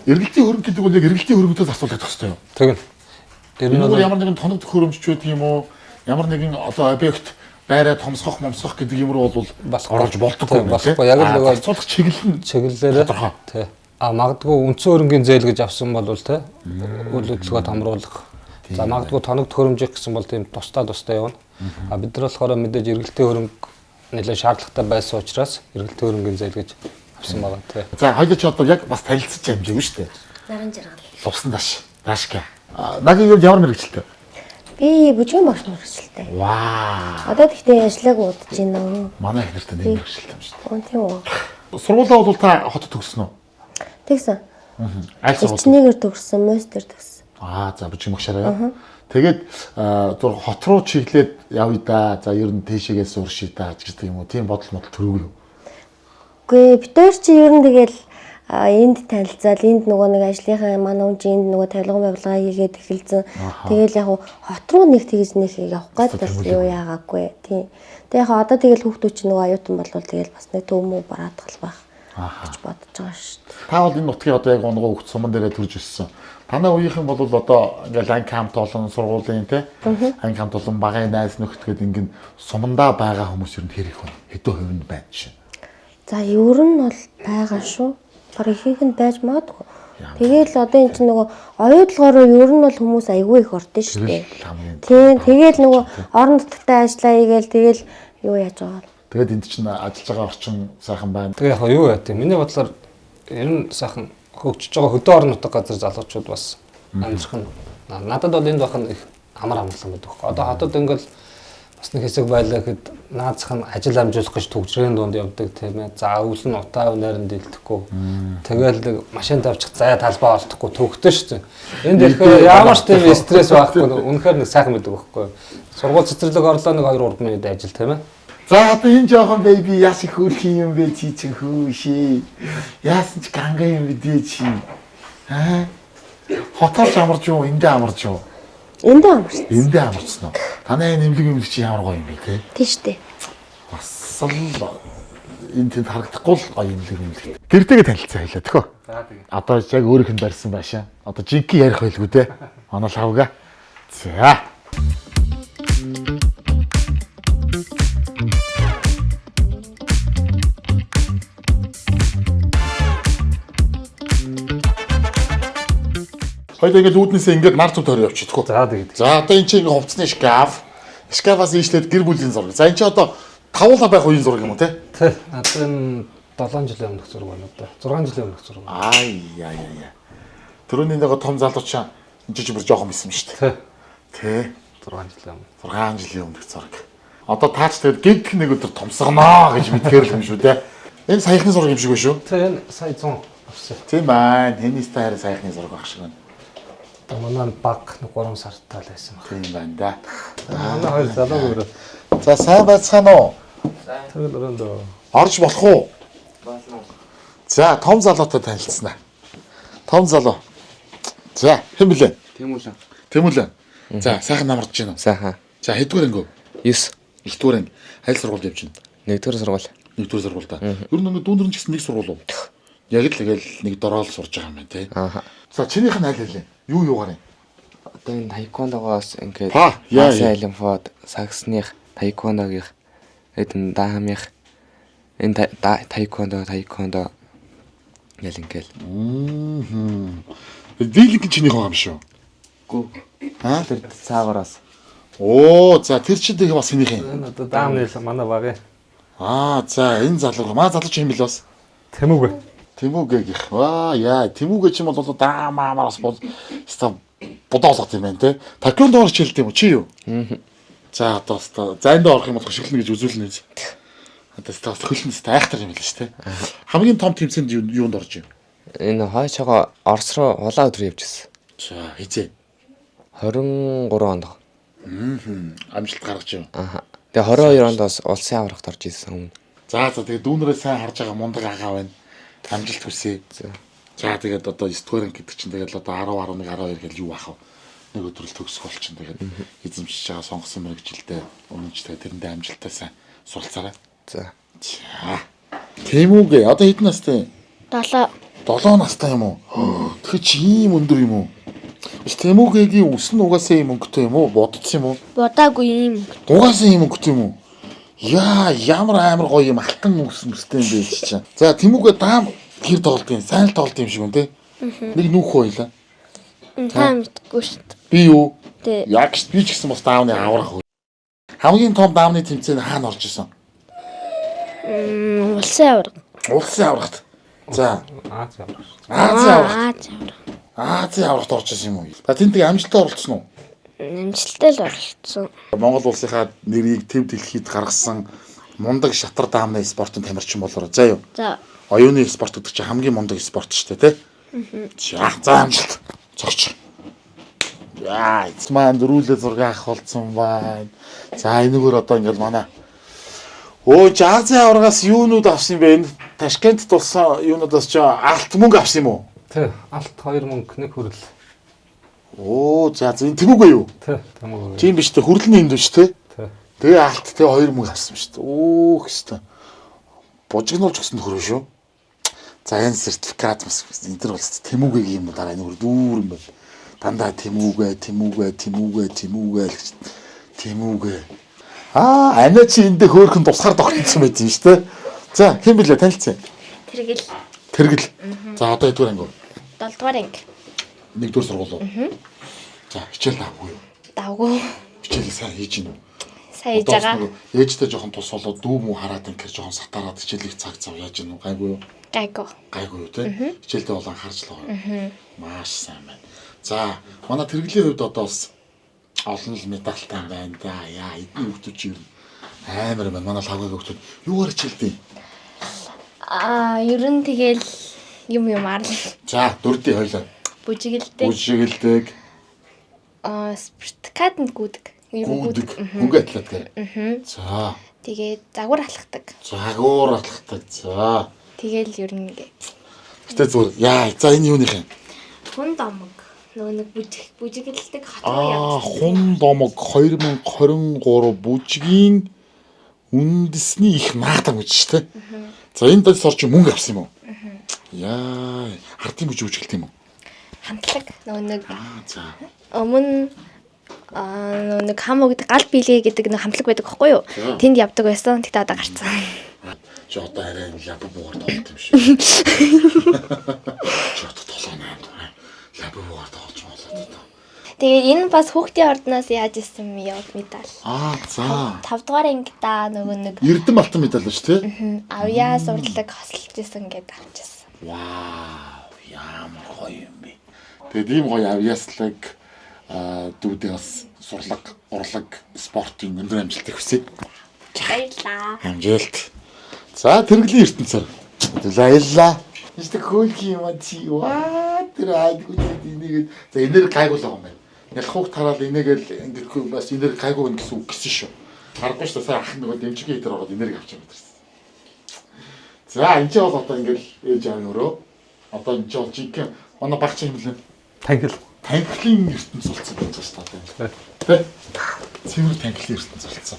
эргэлтийн хөрөнгө гэдэг бол яг эргэлтийн хөрөнгөдөөс асуулах хэрэгтэй юу? Тэгнь. Энэ бол ямар нэгэн тоног төхөөрөмж ч байдаг юм уу? Ямар нэгэн одоо объект байраа томсгох гэдэг юм руу бол орж болдоггүй юм байна. Яг л нөгөө асуулах чиглэлээрээ тий. Магадгүй үндсэн хөрөнгөний зээл гэж авсан бол тий. Үйл хөдлөлгөөд хамруулах. За магадгүй тоног төхөөрөмж гэсэн бол тийм тустай явна. Бид нар болохоор мэдээж эргэлтийн хөрөнгө нэлээд шаардлагатай байсан учраас эргэлтийн хөрөнгөний зээл гэж авсан байгаа тий. За хоёул ч одоо яг бас танилцж амжаагүй шүү дээ. Наран жаргал. Лувсан даашка. Нагийн юу ямар мэрэгчлээ? Би бүжгийн багш мэрэгчлээ. Ваа. Одоо тэгтээ ажиллааг удаж байна. Манай их нэртэй нэг мэрэгчлээ юм шүү дээ. Тийм үү. Сургуулаа бол та хотод төгссөн үү? Тэгсэн. Аль сургууль? Ичнэгээр төгссөн, Мөстер төгссөн. За бүжгийн багшаараа. Тэгээд зур хот руу чиглээд явъя да. За ер нь тийшээгээ сууршия да гэдэг юм уу? Тийм бодол төрөв юу? Үгүй бид хоёр чи ер нь тэгэл энд танилцаад энд нөгөө нэг ажлынхаа манай хүн чинь энд нөгөө тавилган байгууллага хийгээд эхэлсэн. Тэгэл яг хот руу нэг тэгж нэг явах гэдэг юу яагаагүй. Тийм. Тэгээ яг одоо тэгэл хүүхдүүд чинь нөгөө аюутан болвол тэгэл бас нэг төв мөө бараадгал байх. гэж бодож байгаа шүү дээ. Та бол энэ нутгийн одоо яг онгоо хөвгт суман дээрээ төрж өссөн. Танай үеийнхэн бол одоо ингээл анги хамт олон сургуулийн те анги хамт олон багын найз нөхд гээд ингээд сумандаа байгаа хүмүүс ер нь хэрэг хүн хэдэн хувинд байна чинь. За ер нь бол байгаа шүү. Бараг ихэнх нь байж магадгүй. Тэгээл одоо энэ чинь нөгөө оюутлогоороо ер нь бол хүмүүс айгүй их ордон шүү дээ. Тийм тэгээл нөгөө орон нутгатаа ажиллаа игээл тэгээл юу яаж байгаа. Тэгээд энд чинь ажиллаж байгаа орчин сайхан байна. Тэгээ яг юу яа тийм миний бодлоор ер нь сайхан хөгжиж байгаа хөдөө орон нутаг газар залуучууд бас амжих нь надад бол энд бахан их амар амгалан байдаг. Одоо хотод ингээл бас нэг хэсэг байлаа гэхэд наазах нь ажил амжуулах гэж төгжрийн дунд явдаг тийм ээ. За өвөл нь утаа өнөр нь дэлдэхгүй. Тэгэл машин тавьчих заяа талбай олдохгүй төгтөө шүү дээ. Энд ирэхээр ямар ч тийм стресс байхгүй. Үнэхээр нэг сайхан байдаг байхгүй. Сургууль цэцэрлэг орлоо нэг 2-3 минут ажил тийм ээ. За одоо энэ жоохон бэби яас их хөрх юм бэ чи чинь хөөшээ. Яасан ч ганга юм бидээ чи. Аа. Хотоос амарч юу, эндээ амарч юу? Эндээ амарч. Эндээ амарчсан уу? Танай нэмлэг юм чи ямар гоё юм бэ те? Тийш дээ. Бас л энэ тэнд харагдахгүй л гоё юм л. Гэртэйгээ танилцаа хэлээ тэхөө. За тэгээ. Одоо яг өөрийнх нь барьсан байшаа. Одоо жинхэнэ ярих байлгүй те. Манай лавга. За. Хоёул ингээд үүднээсээ ингээд нар зүг тойроо явчих тэгэхгүй. За тэгээ. За одоо энэ чинь ингээд хувцсны шкаф. Шкафаас ийшлээд гэр бүлийн зураг. За энэ чинь одоо тавуулаа байх үеийн зураг юм уу те? Тэ. Одоо энэ 7 жилийн өмнөх зураг байна одоо. 6 жилийн өмнөх зураг. Яа. Төрөний нэг том залуучаа энэ чинь бүр жоохон байсан шүү дээ. Тэ. Тэ. 6 жилийн өмнө. 6 жилийн өмнөх зураг. Одоо таач тэгээд гэг нэг өдөр томсгоноо гэж мэдхээр л юм шүү те. Энэ саяхны зураг юм шиг байна шүү. Тэ энэ сая 100 авсан. Тийм байна. Теннис таар саяхны зураг баг шиг байна. Манай баг 3 сартаа л байсан баг. Тийм байна да. Манай хоёр залуу өөрөө. За сайн байцгаана уу? Тэгэл өрөөндөө. Орж болох уу? Болно. За том залуутай танилцсанаа. Том залуу. За хэн блэ? Тэмүүлэн. За сайхан намарч гинэ. Сайхан. За хэдгээр ангив? 9. Ихдгээр анги. Хайл сургуульд явж байна. 1-р сургууль. 1-р сургуультай. Ер нь дүүнэр нь ч гэсэн нэг сургууль уу? Яг л тэгэл нэг дороо л сурж байгаа юм байна тий. Аа. За чинийх нь аль хэлээ? Юу юугаар юм? Одоо энэ тайквондогоос ингээд яа. олимпиад, саксных, тайквондогийнх, эдэн даамих энэ тайквондо ял ингээл. Дийлэнх чинийх байгаа юм шүү. Гүү. Аа? Тэр цаагаараас. Оо, за тэр чинь тэг бас энийх юм. Энэ одоо даамны манай баг. Аа, за энэ залуу маа залууч юм бил бас. Тэмүүг. Тэмүүгэгийнх. Ваа, яа, тэмүүгэ ч юм бол даамаас бол ста бодоолгот юм байна те. Таквондоор хичээлдэг юм чи юу? За одоо за энд орох юм бол хөшөглөнө гэж үзүүлнэ үз. Одоо ста хөлн ста айхтар юм л шүү те. Хамгийн том тэмцээнд юунд орж юм? Энэ хойчоо Орос руу улаан өдөр явж ирсэн. За хизээ. 23 онд. Амжилт гаргаж юм. Аа. Тэгээ 22 онд бас улсын аврагт орж ирсэн өмнө. За тэгээ дүүнэрээ сайн харж байгаа мундаг агаа байна. Амжилт хүсье. За тэгээд одоо 9-р анги гэдэг чинь тэгээд одоо 10, 11, 12 гэж юу аах вэ? Нэг өдрөл төгсөх бол чинь тэгээд эзэмшиж байгаа сонгосон мэрэгжилдээ өмнөж тэгээд тэрэндээ амжилттай сайн суралцаарай. За. Тэмүүгээ одоо хэдэн настай? 7. 7 настай юм уу? Тэгэхээр чи ийм өндөр юм уу? Тэмүүгээгийн үс нь угаасаа ийм өнгөтэй юм уу? Бодсон юм уу? Бодаагүй юм. Угаасаа ийм өнгөтэй юм уу? Яа, ямар амар гоё юм алтан үс мөстэй юм бэ чи. За Тэмүүгээ даам гэр тоглолтын, сайн л тоглолт юм шиг байна те. Нэг нүүх хоёлаа. Та мэдгүй шүү дээ. Би юу? Тэ. Яг ч би ч гэсэн бас даавны аврах. Хамгийн том даавны тэмцээнд хаана орж исэн? Улсын авраг. Улсын аврагт. За. Азийн авраг. Азийн аврагт. Азийн авраг. Азийн аврагт орж исэн юм уу? Та тэнтэй амжилттай оролцсон уу? Амжилттай л оролцсон. Монгол улсынхаа нэрийг төв дэлхийд гаргасан мундаг шатар даамны спортын тамирчин болоор. За юу? За. Оюуны спорт гэдэг чинь хамгийн мундаг спорт шүү дээ, тий? За амжилт. Цогч. Яа, цмаа дөрүүлээ зураг авах болсон байна. За энэгээр одоо ингээл манай Азийн аврагаас юунууд авсан юм бэ? Энэ Ташкентд болсон юунуудаас ч алт мөнгө авсан юм уу? Тэ. Алт 2 мөнгө нэг хүрэл. За энэ тэмүүгээ юу? Тэ. Тэмүүг. Тийм биш үү? Хүрэлний энд биш тий? Тэ. Тэгээ алт тэгээ 2 мөнгө авсан шүү дээ. Өөх өстө. Бужигнуулж өгсөн хөрөө шүү. За энэ сертификат бас энэ төр бол Тэмүүгээ юм дараа энэ дүүр юм байна. Дандаа Тэмүүгээ гэж. Тэмүүгээ. Анаа чи эндээ хөөхөн тусгаар тогтсон байт юм шүү дээ. За хэн блэ танилцсан? Тэргэл. За одоо эдгээр анги. 7 дугаар анги. 1-р сургууль. За хичээл даагүй юу? Даагүй. Хичээлээ сайн хийж гин үү? Сайн хийж байгаа. Ээжтэй жоохон тус болоод дүү мүү хараад ингээр жоохон сатараад хичээлийг цаг зав яаж гин үү? Гайгүй юу? Гайгүй юу те? Хичээлдээ болон харж л байгаа. Маш сайн байна. За манай тэргэлийн хувьд одоо бас олон л медальтай байна да. Яа эдний хүмүүс чи амар байна. Манай лавгагийн хүмүүс юугаар хичээлдэг? Ер нь тэгэл юмар л. За дөрдий хойлоо. Бүжигэлдэг. Спирткаданд гүдэг. Хөнгө атлет гэх. За. Тэгээд загвар алхдаг. За. Тэгэл ер нь ингээ. Гэтэ зүгээр. Яа, за энэ юуных юм? Хүн домог. Нөгөө нэг бүжигэлдэг хатуу Хүн домог 2023 бүжгийн үндэсний их наадам гэж шүү дээ. За энэ дэл сорч мөнгө авсан юм уу? Яа, хартын бүжигэлт юм уу? хамтлаг нөгөө нэг за. Өмнө нэг хамаа гэдэг гал биелгээ гэдэг нэг хамтлаг байдаг байхгүй юу? Тэнд явдаг байсан. Тэгтээ одоо гарцсан. Чи одоо арай лаб буугаар тоглолт юм шиг. Чи одоо толгоноо лаб буугаар тоглож болоод. Тэгээ энэ бас хүүхдийн ордноос яаж исэн юм медаль. За. 5 дугаар ангида нөгөө нэг Эрдэм алтан медаль шүү дээ. Авьяа сурлаг хосолж исэн гэдээ авчихсан. Вау, ямар гоё юм бэ. Тэгээд ийм гоё авьяаслаг дүүдээ бас сурлаг, урлаг, спортын өндөр амжилтыг хүсье. Баярлаа. Амжилт. За тэргэлийн ертөнцөөр. Баярлаа. Эсвэл хөөлхий юм чи ваа тэр айдгүй энийг за энээр гайгуул байгаа юм байна. Ялхууг тараал энийгэл ингэхгүй бас энээр гайгүй гэсэн үг гэсэн шүү. Харахгүй шүү сайн ах нөгөө дэмжигээ дээр ороод энерги авч байгаа гэсэн. За энэ ч бол одоо ингээл ээж аав нөрөө одоо энэ ч бол жинхэнэ манай багч юм лээ. Танхилын ертөнц болсон байж байгаа шүү дээ. Тэ? Цэвэр танхилын ертөнц болсон.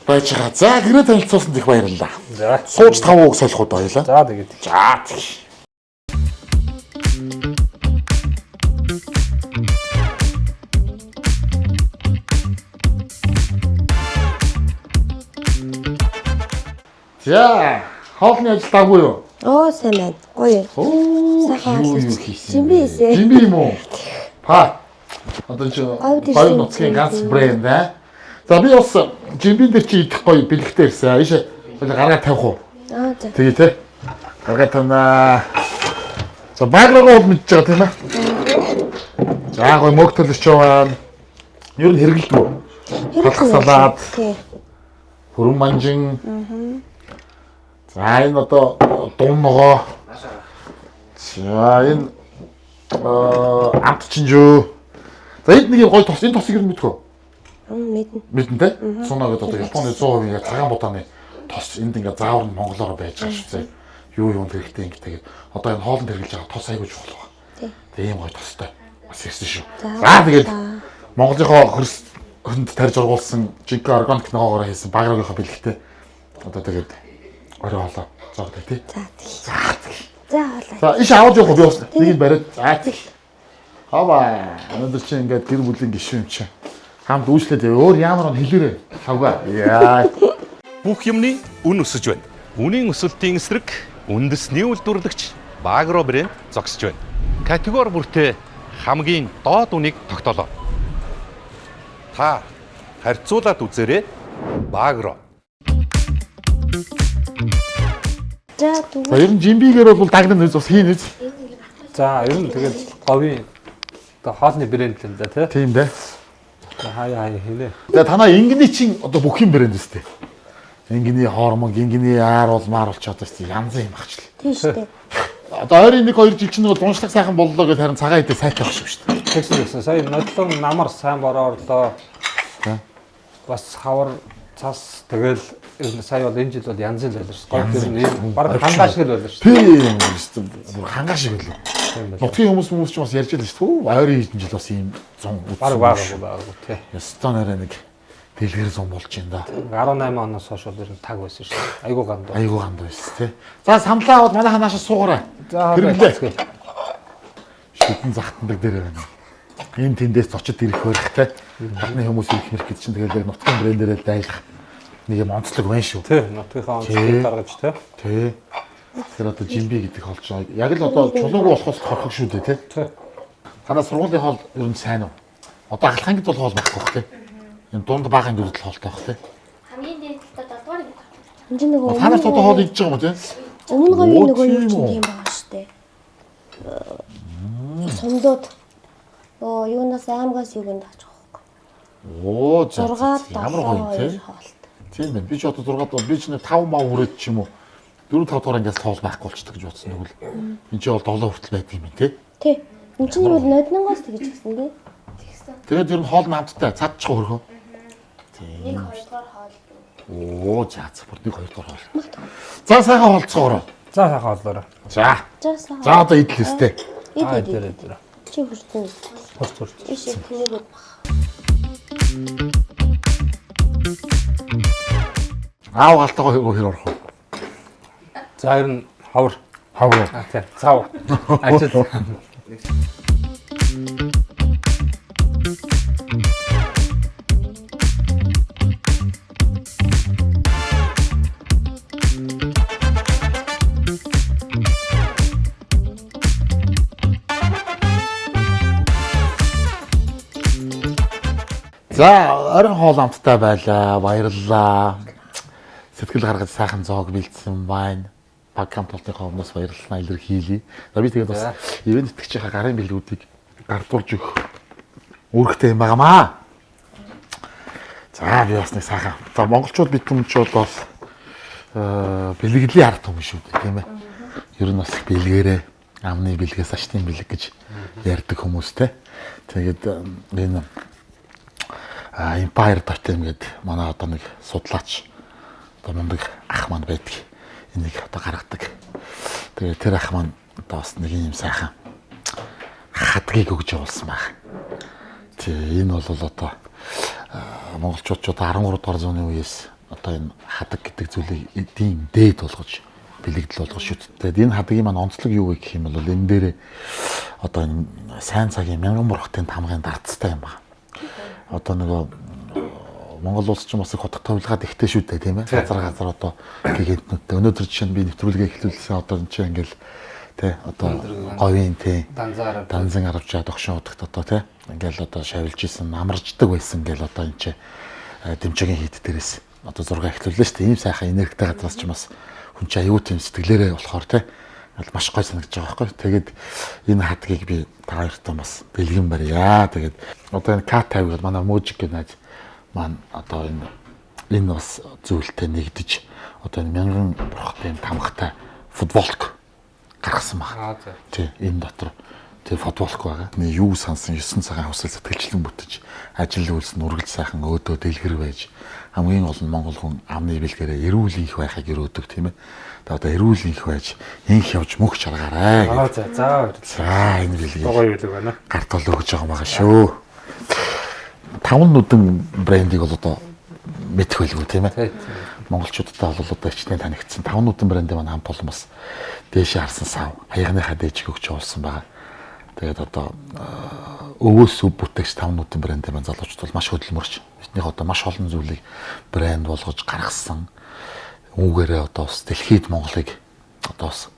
Байж байгаа. За гэрээ танилцуулсан их баярлалаа. За. Сууж 5 үг солиход баялаа. За тэгээд. За тэгш. За, хоолны ажил даагүй юу? Сайн байна. Гоё. Сайхан юу хийсэн. хийсэн? Жимби хийсэн. Жимби юм уу? Па. Одоо чи гоё нутгийн ганц брэнд аа. За би бас жимбин дээр чи идэх гоё бэлэгтэй ирсэн. Ийш гаргаа тавих уу? За. Тэгээ те. Гаргаа тавина. За баграа бол мэдж байгаа тийм ээ. За гоё мөгтөлж яваа. Ер нь хэрэгэлдэг үү? Талх салаад. Тий. Хүрэн манжин. За энэ одоо дун ногоо. За энэ амт чинжөө. За энд нэг гоё тос энэ тосыг нь мэдхүү. Мэднэ. Мэднэ те? Цунаагаад одоо Японы 100% яг цагаан бутааны тос энд ингээ заавар нь монголоор байж байгаа шүү дээ. Юу юм хэрэгтэй ингээ тэгээд одоо энэ хоолнд хэрэглэж байгаа тос айгууж болох ба. Тэгээ ийм гоё тостой. Бас ирсэн шүү. За тэгээд Монголынхоо хөрсөнд тарж ургуулсан жинхэнэ органик ногоогоор хийсэн баграгийнхаа бэлэгтэй. Одоо тэгээд орой хоолоо зогдоо тий. За хоолой. За иш аваад явах би бас нэг нь бариад. За тий. Хаваа. Өнөөдөр чи ингээд гэр бүлийн гишүүн чи. Хамт үйлчлээд өөр ямар нэг хэлээрээ хавгаа. Яа. Бүх юмны үн өсөж байна. Үнийн өсөлтийн эсрэг үндэсний үйлдвэрлэгч Багро брэнд зогсож байна. Категори бүртээ хамгийн доод үнийг тогтоолоо. Та харьцуулаад үзээрэй. Багро. За ер нь жимбигээр бол дагнан үз бас хийн үз. За ер нь тэгээд говийн одоо хоолны брэнд л да тий. Тийм дээ. Хаяа хийнэ. За танаа ингэний чин одоо бүх юм брэнд үстэй. Ингэний хормог, ингэний ааруул мааруулчаад байна. Янз юм багч л. тийм шүү дээ. Одоо 22 жил чинь бол уншлах сайхан боллоо гэж харин цагаан идэ сайтай багш шүү дээ. Тэгсэн. Сая нодлон намар сайн бороо орлоо. Бас хавар цас тэгэл сая бол энэ жил бол янз л байлаа шүү. Гол тэр нь баг хангаа шиг л байлаа шүү. Тийм шүү. Бүр хангаа шиг байлаа. Нутгийн хүмүүс ч бас ярьж байлаа шүү. Ойрын жил бас ийм 100 баг тий. Ястан арай нэг дэлгэр зам болж байна да. 18 оноос хойш бол ер нь таг байсан шүү дээ. Айгуу ганд. Айгуу ганд байсан тий. За самлаа аваад манайхаа наашаа суугаарай. За хэрэглээ. Шидэн захтандаг дээр байна. Энэ тэндээс зочид ирэх байх тий. Гадны хүмүүс ирэх мэрх гэж чинь тэгэл нутгийн брэндээрээ дайлах нэг юм онцлог байна шүү. Тий, нутгийнхаа онцлог гаргаж тий. Тий. Тэр одоо жимби гэдэг холж байгаа. Яг л одоо чулуугүй болохоос хорхог шүү дээ тий. Тий. Танаа сургуулийн хоол ер нь сайн уу? Одоо ахлахангид бол хоол байхгүй бах тий. Энэ дунд баахан дүрдэл хоолтой бах тий. Хамгийн дээд талд 7 дугаар юм. Энд чинь нөгөө Танаас одоо хоол идж байгаа юм тий. өмнө говийн нөгөө юу тийм ч үү? юм байгаа шүү дээ. Сумдууд юунаас аймагаас юунд авч байгаа Оо за. 6 Ямар гоё тий. хоолт. Тийм байна. Би ч одоо 6 би ч нэг 5 мав хүрээд ч юм уу 4 5 дугаар ангиас хоол байхгүй болчихдог гэж бодсон нэг л. Энд чинь бол 7 хүртэл байдаг юм тий. Тий. Энд чинь бол ноднонгоос тэгж гисэн тий. Тэгээд ер нь хоол намттай цаадчих хөрхөө. Нэг 2 дугаар хоол. Оо за бүр нэг 2 дугаар хоол. За сайхан хоолцоороо. За сайхан болоорой. За. Жаасаа. За одоо идлээстэй. Аа Идэ. дээр. Чи хүртэн. Хурц. Иш тэнийгүүд баг. Аав галтайгаа хэр орох вэ? За ер нь ховор. Хавруу. Аа тий. Цав. Ажил. За орон хоол амттай байлаа. Баярлалаа. Сэтгэл гаргаж сайхан зоог бэлдсэн байна. Баг хамталтынхаа өмнөөс баярлалаа илэрхийлье. За би тэгээд бас ивент итгэгчийнхаа гарын бэлгүүдийг гардуулж өгөх үүрэгтэй юм байнамаа. За би бас нэг сайхан. За монголчууд бид түмчүүд бас бэлгэлийн ард түмэн шүү дээ тийм ээ. Ер нь бас бэлгээрээ амны бэлгээс ашны бэлэг гэж ярьдаг хүмүүстэй. Тэгээд энэ Empire.com гэдэг манай одоо нэг судлаач одоо мундаг ах маань байдаг. Энийг одоо гаргадаг. Тэгээд тэр ах маань одоо бас нэг юм сайхан хадгийг өгж явуулсан баг. Тэгээ энэ бол одоо монголчууд 13 дугаар зууны үеэс одоо энэ хадаг гэдэг зүйлийг эдийн дээд болгож бэлэгдэл болгож шүтдэг. Энэ хадгийн маань онцлог юу вэ гэх юм бол энэ дээр одоо энэ сайн цагийн мянган бурхдын тамгын дардцтай юм байна. Одоо нөгөө Монгол улс ч бас их хотод товлгаад ихтэй шүү дээ тийм ээ. Газар одоо гигантнуудтай. Өнөөдөр жишээ нь би нэвтрүүлгээ эхлүүлсэн одоо энэ чинь ингээл тий одоо говийн тий данзан аравчаа догшин удагт одоо тий ингээл одоо шавилж исэн амарждаг байсан ингээл одоо энэ чинь дэмжигийн хийд дээрээс одоо 6 эхлүүллээ шүү дээ. Ийм сайхан энергитэй газраас ч бас хүн чинь аюу тийм сэтгэлээрээ болохоор тий маш гой санагдаж байгаа байхгүй. Тэгээд энэ хадгийг би та хоёртаа бас бэлгэн барья. Тэгээд одоо энэ K50 гэдэг манай Мужик гэх найз маань одоо энэ бас зүйлтэй нэгдэж одоо энэ мянган бурхтай тамгатай футболк гаргасан байна. Тий энэ дотор тий футболк байгаа. Нэг юу сансан 9 цагаан хувьсэл сэтгэлчлэн бүтэж ажил үйлс нүргэл сайхан өөдөө дэлгэр байж хамгийн гол нь монгол хүн амны бэлгээрээ эрүүл их байхыг өрөөдөг тийм ээ. Одоо эрүүл их байж инх явж мөх чаргаарай. За. За энэ бэлгийг Гоё билэг байна. гарт бол өгж байгаа байгаа шүү. Таван нүдэн брендийг бол одоо мэдэх байлгүй тийм ээ. Монголчуудтай бол одоо хичнээн танигдсан. Таван нүдэн брендээ маань хамт олон бас дээшээ харсан сав хаягныхаа дээжиг өгч явуулсан байгаа. Тэгээд одоо өвөөс өв бүтээгч таван нүдэн брендээ маань залуучууд бол маш хөдөлмөрч. Бидний одоо маш олон зүйлийг брэнд болгож гаргасан. Үүгээрээ одоо бас дэлхийд Монголыг одоо бас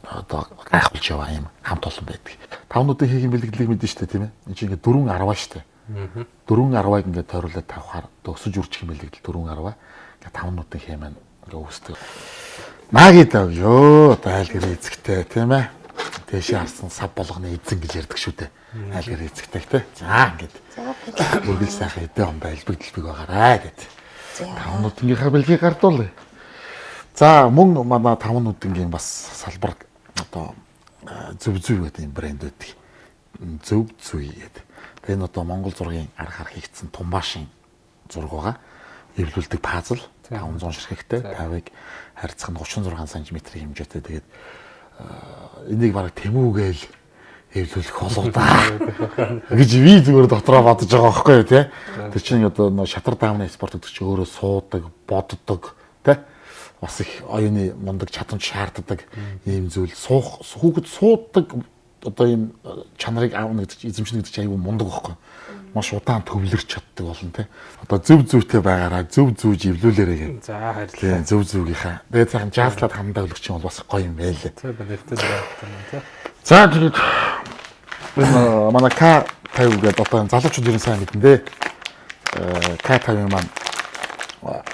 одоо гайхуулж яваа юм хамт олон байдаг. Таван нүдэн хийх бэлгэдлийг мэдэн штэ тийм ээ. Энд чинь ингээ 4 10 штэ. 4 10-ыг ингээ тойруулаад тавхаар өсөж үржих юм бэлгэдэл 4 10. Ингээ таван нүдэн хээ маань ингээ үүсдэг. Магид авё одоо айл гэр эзэгтэй тийм ээ. Тэшээ харсан сав болгоны эзэн гэж ярьдаг шүү дээ. Айл гэр эзэгтэй тий. За ингээд. Үргэл сайхан эдээ он байлбэгдэлбэг байгаарай гэд. Таван нүдэнгийнхаа бэлгийг гардуулъя. За мөн манай таван нүдэнгийн бас салбар одоо зөв гэдэг юм брэнд байдаг. Зөв гэдэг. Энэ одоо Монгол зургийн аргаар хийгдсэн тумбаашин зураг байгаа. Эвлүүлдэг пазл 500 ширхэгтэй, 50-ыг харьцах нь 36 см хэмжээтэй. Тэгээд энийг бараг тэмүүгээл эвлүүлэх болов даа гэж би зүгээр дотроо бодож байгаа байхгүй юу тий. Тэр чинь одоо шатар даамны спорт гэдэг чинь өөрөө суудаг, боддог тий. Бас их оюуны мундаг чадамж шаарддаг ийм зүйл. Хүүхэд суудаг одоо ийм чанарыг аавна гэдэг чинь эзэмшнэ гэдэг чинь аюу мундаг байхгүй. Маш удаан төвлөрч чаддаг болно тий. Одоо зөв зүйтэй байгаараа зөв зүүж эвлүүлээрэй гэх. За хайрлалаа. Зөв зүгийнхаа. Тэгээд цаахан жааслаад хамдаа өлгч юм бол бас гоё юм байлээ. За бэлэвтэй байна тий. За тэгээд манай К50 гэдэг одоо залуучууд ерэн сайн мэдэн дээ. К50 маань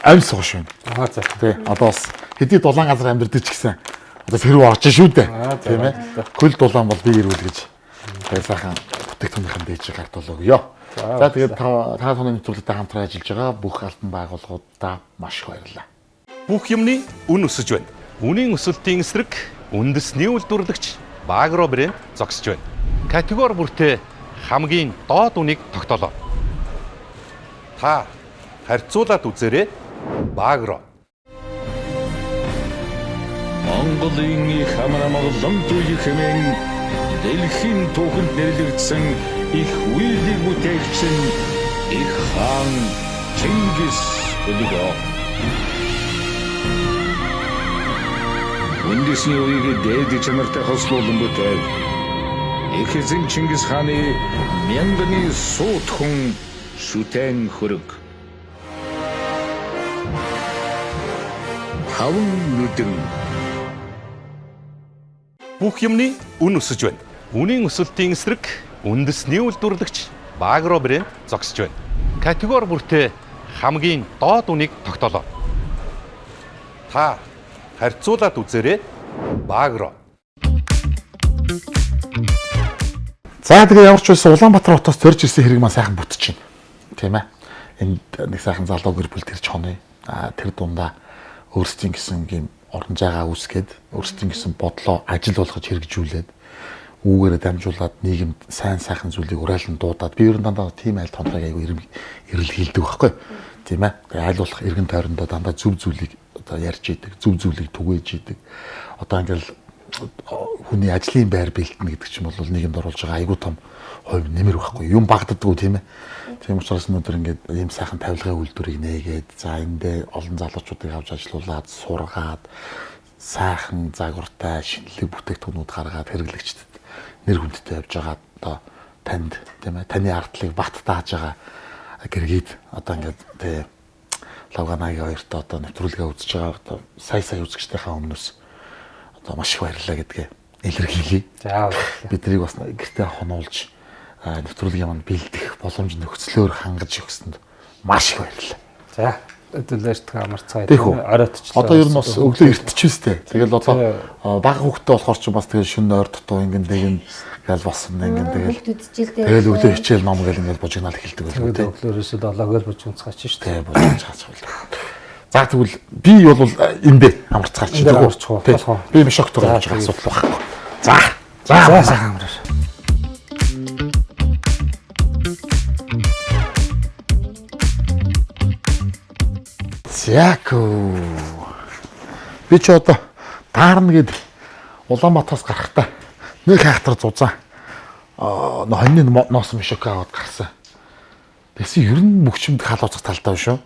амь сууш байна. Аа за. Тий. Одоо бас хэдий дулаан газар амьдардаг ч гэсэн одоо хэрүү орж шүү дээ. Тийм ээ. Хөл дулаан бол би ирүүл гэж. Тэгээд сайхан бүтээгдэхүүнийхэн дээж гарт болооё. За тэгээд та тооны нэвтрүүлэгтэй хамтран ажиллаж байгаа бүх албан байгууллагуудаа маш их баярлалаа. Бүх юмны үн өсөж байна. Үнийн өсөлтийн эсрэг үндэсний үйлдвэрлэгч Багро брэнд зогсож байна. Категори бүртээ хамгийн доод үнийг тогтоолоо. Та харьцуулаад үзээрэй. Багро. Монголын их хамаамаг ломтуй хэмээн дэлхийн түүхэнд нэрлэгдсэн их үеийн бүтээгч нь их хаан Чингис өлгөө. Үндэсний үеийг дээд чанартай хослуулан бүтээл их эзэн Чингис хааны мянганы суут хүн шүтэн хөрөг. Хавн нүдэн Бүх юмны үн өсөж байна. Үнийн өсөлтийн эсрэг үндэсний үйлдвэрлэгч Багро брэнд зогсож байна. Категори бүртээ хамгийн доод үнийг тогтоолоо. Та харьцуулаад үзээрэй. Багро. За тэгээ ямар ч байсан Улаанбаатар хотоос төрж ирсэн хэрэг маань сайхан бүтэж байна. Тийм ээ. Энд нэг сайхан залуу гэр бүл төрж хоно. Тэр дундаа өөрсдийн гэсэн юм орон зайгаа үүсгээд өөрсдийн гэсэн бодлоо ажил болгож хэрэгжүүлээд үүгээрээ дамжуулаад нийгэмд сайн сайхан зүйлийг уриалан дуудаад би ер нь дандаа тийм айл тонхойг айгүй эрэл хийлдэг байхгүй. Тийм ээ. Тэгээ айл болох эргэн тойрондоо дандаа зөв зүйлийг одоо ярьж идэг, зөв зүйлийг түгээж идэг. Одоо ингээл хүний ажлын байр бэлтэнэ гэдэг чинь бол нийгэмд оруулж байгаа айгүй том хувь нэмэр байхгүй. Юм багддаггүй тийм ээ. Тийм учраас өнөөдөр ингээд ийм сайхан тавилгын үйлдвэрийг нээгээд за эндээ олон залуучуудыг авч ажилуулад сургаад сайхан загвартай шинэлэг бүтээгдэхүүнүүд гаргаад хэрэглэгчдэд нэр хүндтэй явж байгаа одоо танд тийм ээ таны ардлыг бат тааж байгаа гэргийд одоо ингээд тийм Лавганагийн хоёртой одоо нэвтрүүлгээ үзэж байгаа одоо сая үзэгчдийнхээ өмнөөс одоо маш их баярлалаа гэдгээ илэрхийлье. За биднийг бас гэртээ хонуулж нэвтрүүлгийн манд бэлдэх боломж нөхцлөөр хангаж өгсөнд маш их баярлалаа. За өдөлөөрт амарцгаа оройтчлаа. Одоо ер нь бас өглөө эртчихвэстэй. Тэгэл одоо бага хүүхдтэй болохоор ч бас тэгэл шөнө ойр дутуу ингэн тэгэн гал болсон ингэн тэгэл өглөө хичээл ном гэл ингээд бужигнаал эхэлдэг байлгүй тий. Өглөөрөөсөө 7-оор бужигнацгаач шүү дээ. Тий бужигнацгаач байлаа. За тэгвэл би бол эндээ амарцгаач тий. Би мишоктор гэж асуудал байхгүй. За сайхан амраа. Яако. Би ч одоо таарна гэд Улаанбаатараас гарахтаа нэг хайхтар зузаан хоньны ноос мишок аваад гарсан. Тэсээ ер нь мөгчмөд халууцах талтай шүү.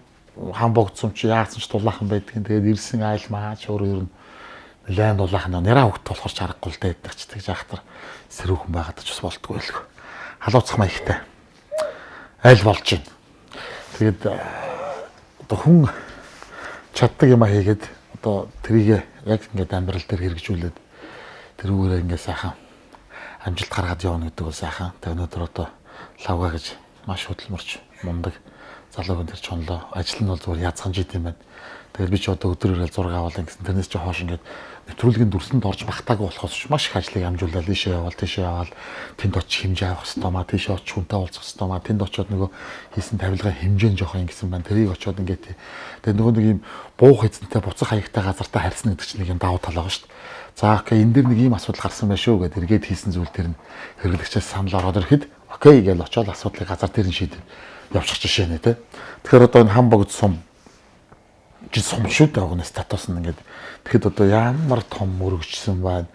Хаан богдсон чи яасан ч дулаахан байдгийн. Тэгээд ирсэн айл маач өөр ер нь нэлээд дулаахан нэраа хөвгт болохоор ч аргагүй л дайдаг ч тэгж ахтар сэрүүхэн байгаад ч бас болтгүй байлгүй. Халууцах маягтай. Айл болж байна. Тэгээд одоо хүн чаддаг юм хийгээд одоо тэрийг яг ингээд амьдрал дээр хэрэгжүүлээд тэрүүгээрээ ингээд сайхан амжилт гаргаад явна гэдэг бол сайхан. Тэгээ өнөөдөр одоо лавга гэж маш хөдөлмөрч мундаг залуугийн тэр чонлоо ажил нь бол зүгээр язган жит юм байна. Тэгээд би ч одоо өдрөөрөө 6 авал гэсэн тэрнээс ч хойш ингээд нэвтрүүлгийн дүрсэнд орж багтаагүй болохоос маш их ажлыг амжуулаад ийшээ явал тийшээ явал тэнд очиж хэмжээ авах хэрэгтэй маа тийшээ очиж хүнтэй уулзах хэрэгтэй маа тэнд очиод нөгөө хийсэн тавилгын хэмжээ жоох юм гэсэн байна. Тэрийг очиод ингээд тэгээд нөгөө нэг юм буух эзэнтэй буцах хаягтай газартаа харьцна гэдэг чинь нэг юм давуу тал байгаа шүү дээ. За окей энэ дэр нэг ийм асуудал гарсан байх шүү гэдээ эргээд хийсэн зүйл төр нь хэрэглэгчээс санал ороод ирэхэд окей гэж очиод асуудлыг газар дээр нь шийдэж явчих жишээ нэ тэ. Тэгэхээр одоо энэ хам богд сум жил сум шүү дээ өгнө статус нь ингээд. Тэгэхэд одоо ямар том өргөжсөн байна.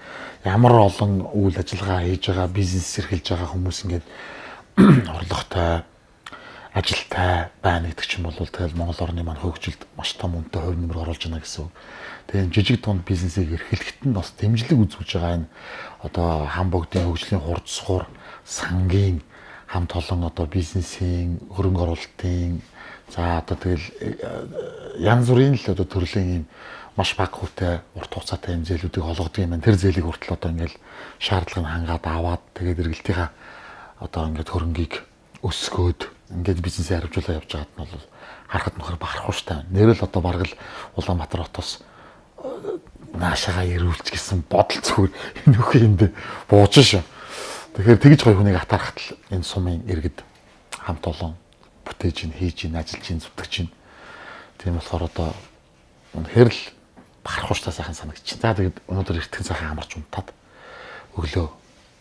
Ямар олон үйл ажиллагаа хийж байгаа, бизнес эрхэлж байгаа хүмүүс ингээд орлоготой, ажилтай байна гэдэг чинь бол тэгэл Монгол орны маань хөгжилд маш том үнэтэй хувь нэмэр оруулж байна гэсэн. Тэгээд жижиг дунд бизнесийг эрхлэхэд нь бас дэмжлэг үзүүлж байгаа энэ одоо хам богдын хөгжлийн хурд сугур, сангийн хамт олон одоо бизнесийн хөрөнгө оруулалтын за одоо тэгэл янз бүрийн л одоо төрлийн юм маш бага хүүтэй урт хугацаатай юм зээлүүдийг олгодог юм байна. Тэр зээлийг хүртэл одоо ингээл шаардлагыг хангаад аваад тэгээд эргэлтийнхаа одоо ингээд хөрөнгийг өсгөөд ингээд бизнесээ хариуцуулаад явж байгаад нь бол харахад нөхөр бахархууштай. Нэрэл одоо бараг л Улаанбаатар хотоос наашаага ирүүлж гисэн бодол зүгээр энэ нөхөө юм бэ бууж шүү. Тэгэхээр тэгж гоё хүнийг атаархад л энэ сумын иргэд хамт олон бүтээж ин хийж ин ажиллаж ин зүтгэж ин. Тийм болохоор одоо үнэхээр л бахархууштай сайхан санагдчих. За тэгээд өнөөдөр эртхэн сайхан амарч унтаад өглөө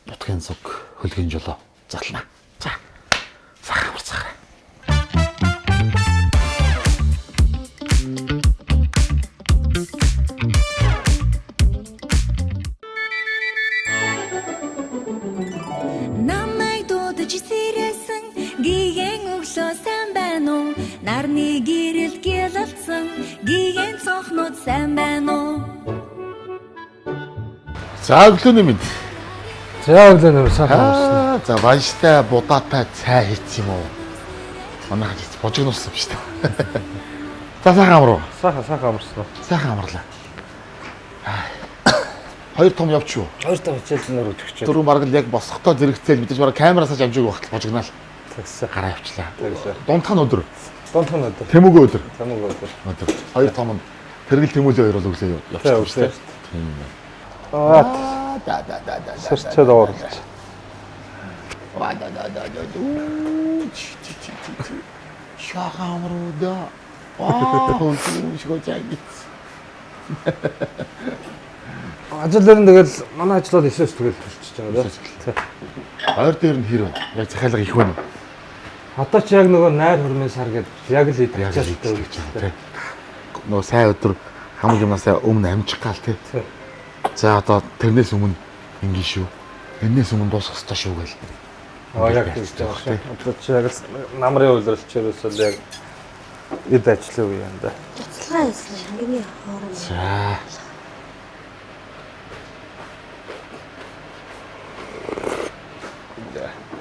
нутгийн зүг хөлгийн жолоо задлана. За сайхан амарцгаарай. Намайг дуудаж сэрээсэн гиген өглөө сайн байна уу? Нарны гэрэл гялалцсан гиген цонхнууд сайн байна уу? За өглөөний минь. За өглөө нэр сайхан амарсан. За баяжтай будаатай цай хийц юм уу? Манай хажиж божигнуулсан юм шүү дээ. За сайхан амруу. Сайхан амарсан. Сайхан амарлаа. Хоёр том явч юу? Хоёр том хичээл нөр өдөгч. Дөрөв бараг л яг босгохдоо зэрэгцээл мэдээж бараг камераасаа амжиг багт божигнаал. Тэгсэн. Гараа явчлаа. Тэгсэн. Дундхан өдөр. Донтхон өдөр. Тэмүүгийн өдөр. Тамаг өдөр. Өдөр. Хоёр том нь тэргэл тэмүүлийн хоёр бол өглөө явчихсан шүү дээ. Тийм байна. Аа сэрчээд уурлаа. Шахамруда. Оо, шгоцайг. Ажил дээр нь тэгэл манай ажлууд 9-с тэгэл болчихж байгаа тийм. Ойр дээр нь хэр байна? Яг захиалга их байна уу? Одоо ч яг нөгөө найр хөрмийн сар гэдэг яг л идэж Яг л байгаа гэж байна тийм. Нөгөө сайн өдөр хамаг юмнасаа өмнө амжих гал тийм. За одоо тэрнээс өмнө ингэ шүү. Энээс өмнө дуусах ёстой шүү гэл. Яг тэгж байгаа шүү. Одоо ч яг намрын үйлрэлчээрээс л яг эд ажиллах үе юм да. Цэцлага ясна шангины хоорон. За.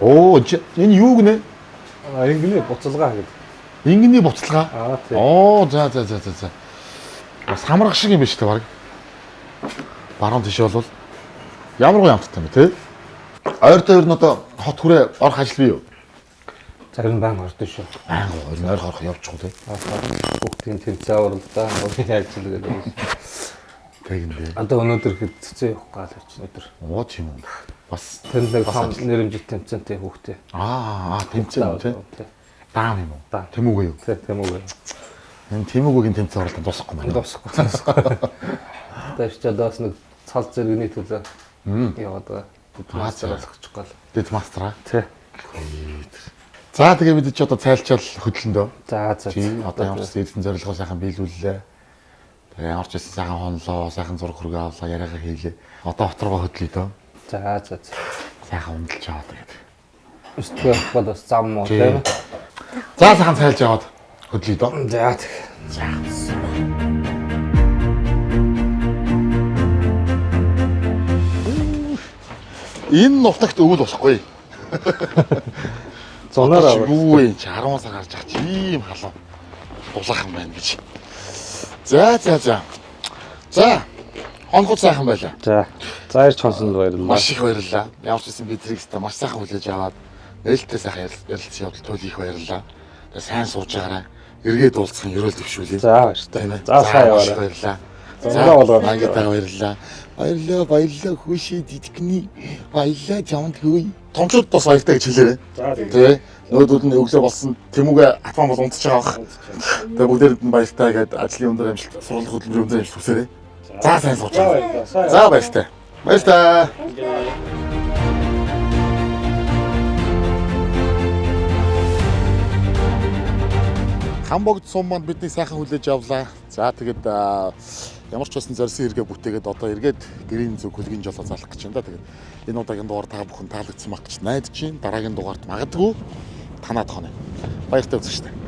Оо, энэ юу гинэ? Ингэний буцалгаа гэдэг. Ингэний буцалгаа. Аа тийм. Оо, за. Бас хамрах шиг юм биш үү баг. Баруун тийш бол ямар гоё амттай юм бэ те? Ойр дээр нь одоо хот хүрээ орох ажил бий юу? Зарим байн ордон шүү. Ойр хорох явчих уу те? Бүгдийн тэмцээн уралдаа нурын ажил гэдэг. Тэгнэ. Одоо өнөөдөр хэд цэцэн явах гал авч өнөөдөр. Оо тийм үү. Бас тэр нэг хам нэрэмжит тэмцээнтэй хүүхдээ. тэмцээн үү те? Даам юм уу? Тэмүүг юу? Тийм үү. Энэ Тэмүүгийн тэмцээн оролдонд дуусахгүй байна. Дуусахгүй. Тэвч одоос нэг цал зэрэгний төлөө яваад байгаа. Мастер олгочих гол. Дэд мастера. Тий. За тэгээ бид ч одоо цайлчаал хөдлөндөө. За. Одоо ямар ч эзэн зорилгоо сайхан биелүүллээ. Тэгээ ямар ч байсан сайхан хонлоо, сайхан зураг хөргөө авлаа, яриагаа хийлээ. Одоо хот руугаа хөдлөе дөө. За. Сайхан ундалж аваад тэгээд. Өстгөө бол бас зам муу тийм. За сайхан цайлж аваад хөдлөе дөө. За. Энэ нутагт өвөл болохгүй. Зунаараа юу вэ? 10 сар гарч ах тийм халуун дулаах юм байна гэж. За. Онгоц сайхан байлаа. За. За ирж хонсонд баярлалаа. Маш их баярлалаа. Ямар ч байсан би тэрийг маш сайхан хүлээж аваад нээлттэй сайхан ярилцсан явдал туйл их баярлалаа. Тэгээ сайн сууж байгаарай. Эргээд уулзсан ерөөл төвшүүлээ. За баярлалаа. За сайн яваарай. Баярлалаа. За болоо. Ангитаа баярлалаа. Баярлалаа хүүшээ дидгний. Баярлалаа чамд хөөе. Томчууд бас баяртай гэж хэлээрэй. За тий. Нөөдүүд нь өглөө болсон Тэмүүгээ атман бол унтж байгаа бах. Тэгээ бүгдээрэнд нь баяртай гэдэг ажлын өндөр амжилт, сургууль хөтөлбөрийн өндөр амжилт хүсээрэй. За сайн сууж. За баяртай. Баяртай. Хам богд сум манд бидний сайхан хүлээж авлаа. За тэгээд ямар ч байсан зорьсон хэрэгэ бүтээгээд одоо эргээд гэрийн зүг хөлгийн жолоо залах гэж байна да. Тэгээд энэ удаагийн дугаар та бүхэн таалагдсан баг гэж найдаж байна. Дараагийн дугаарт магадгүй танаа тооно. Баяртай үзэгчтэй.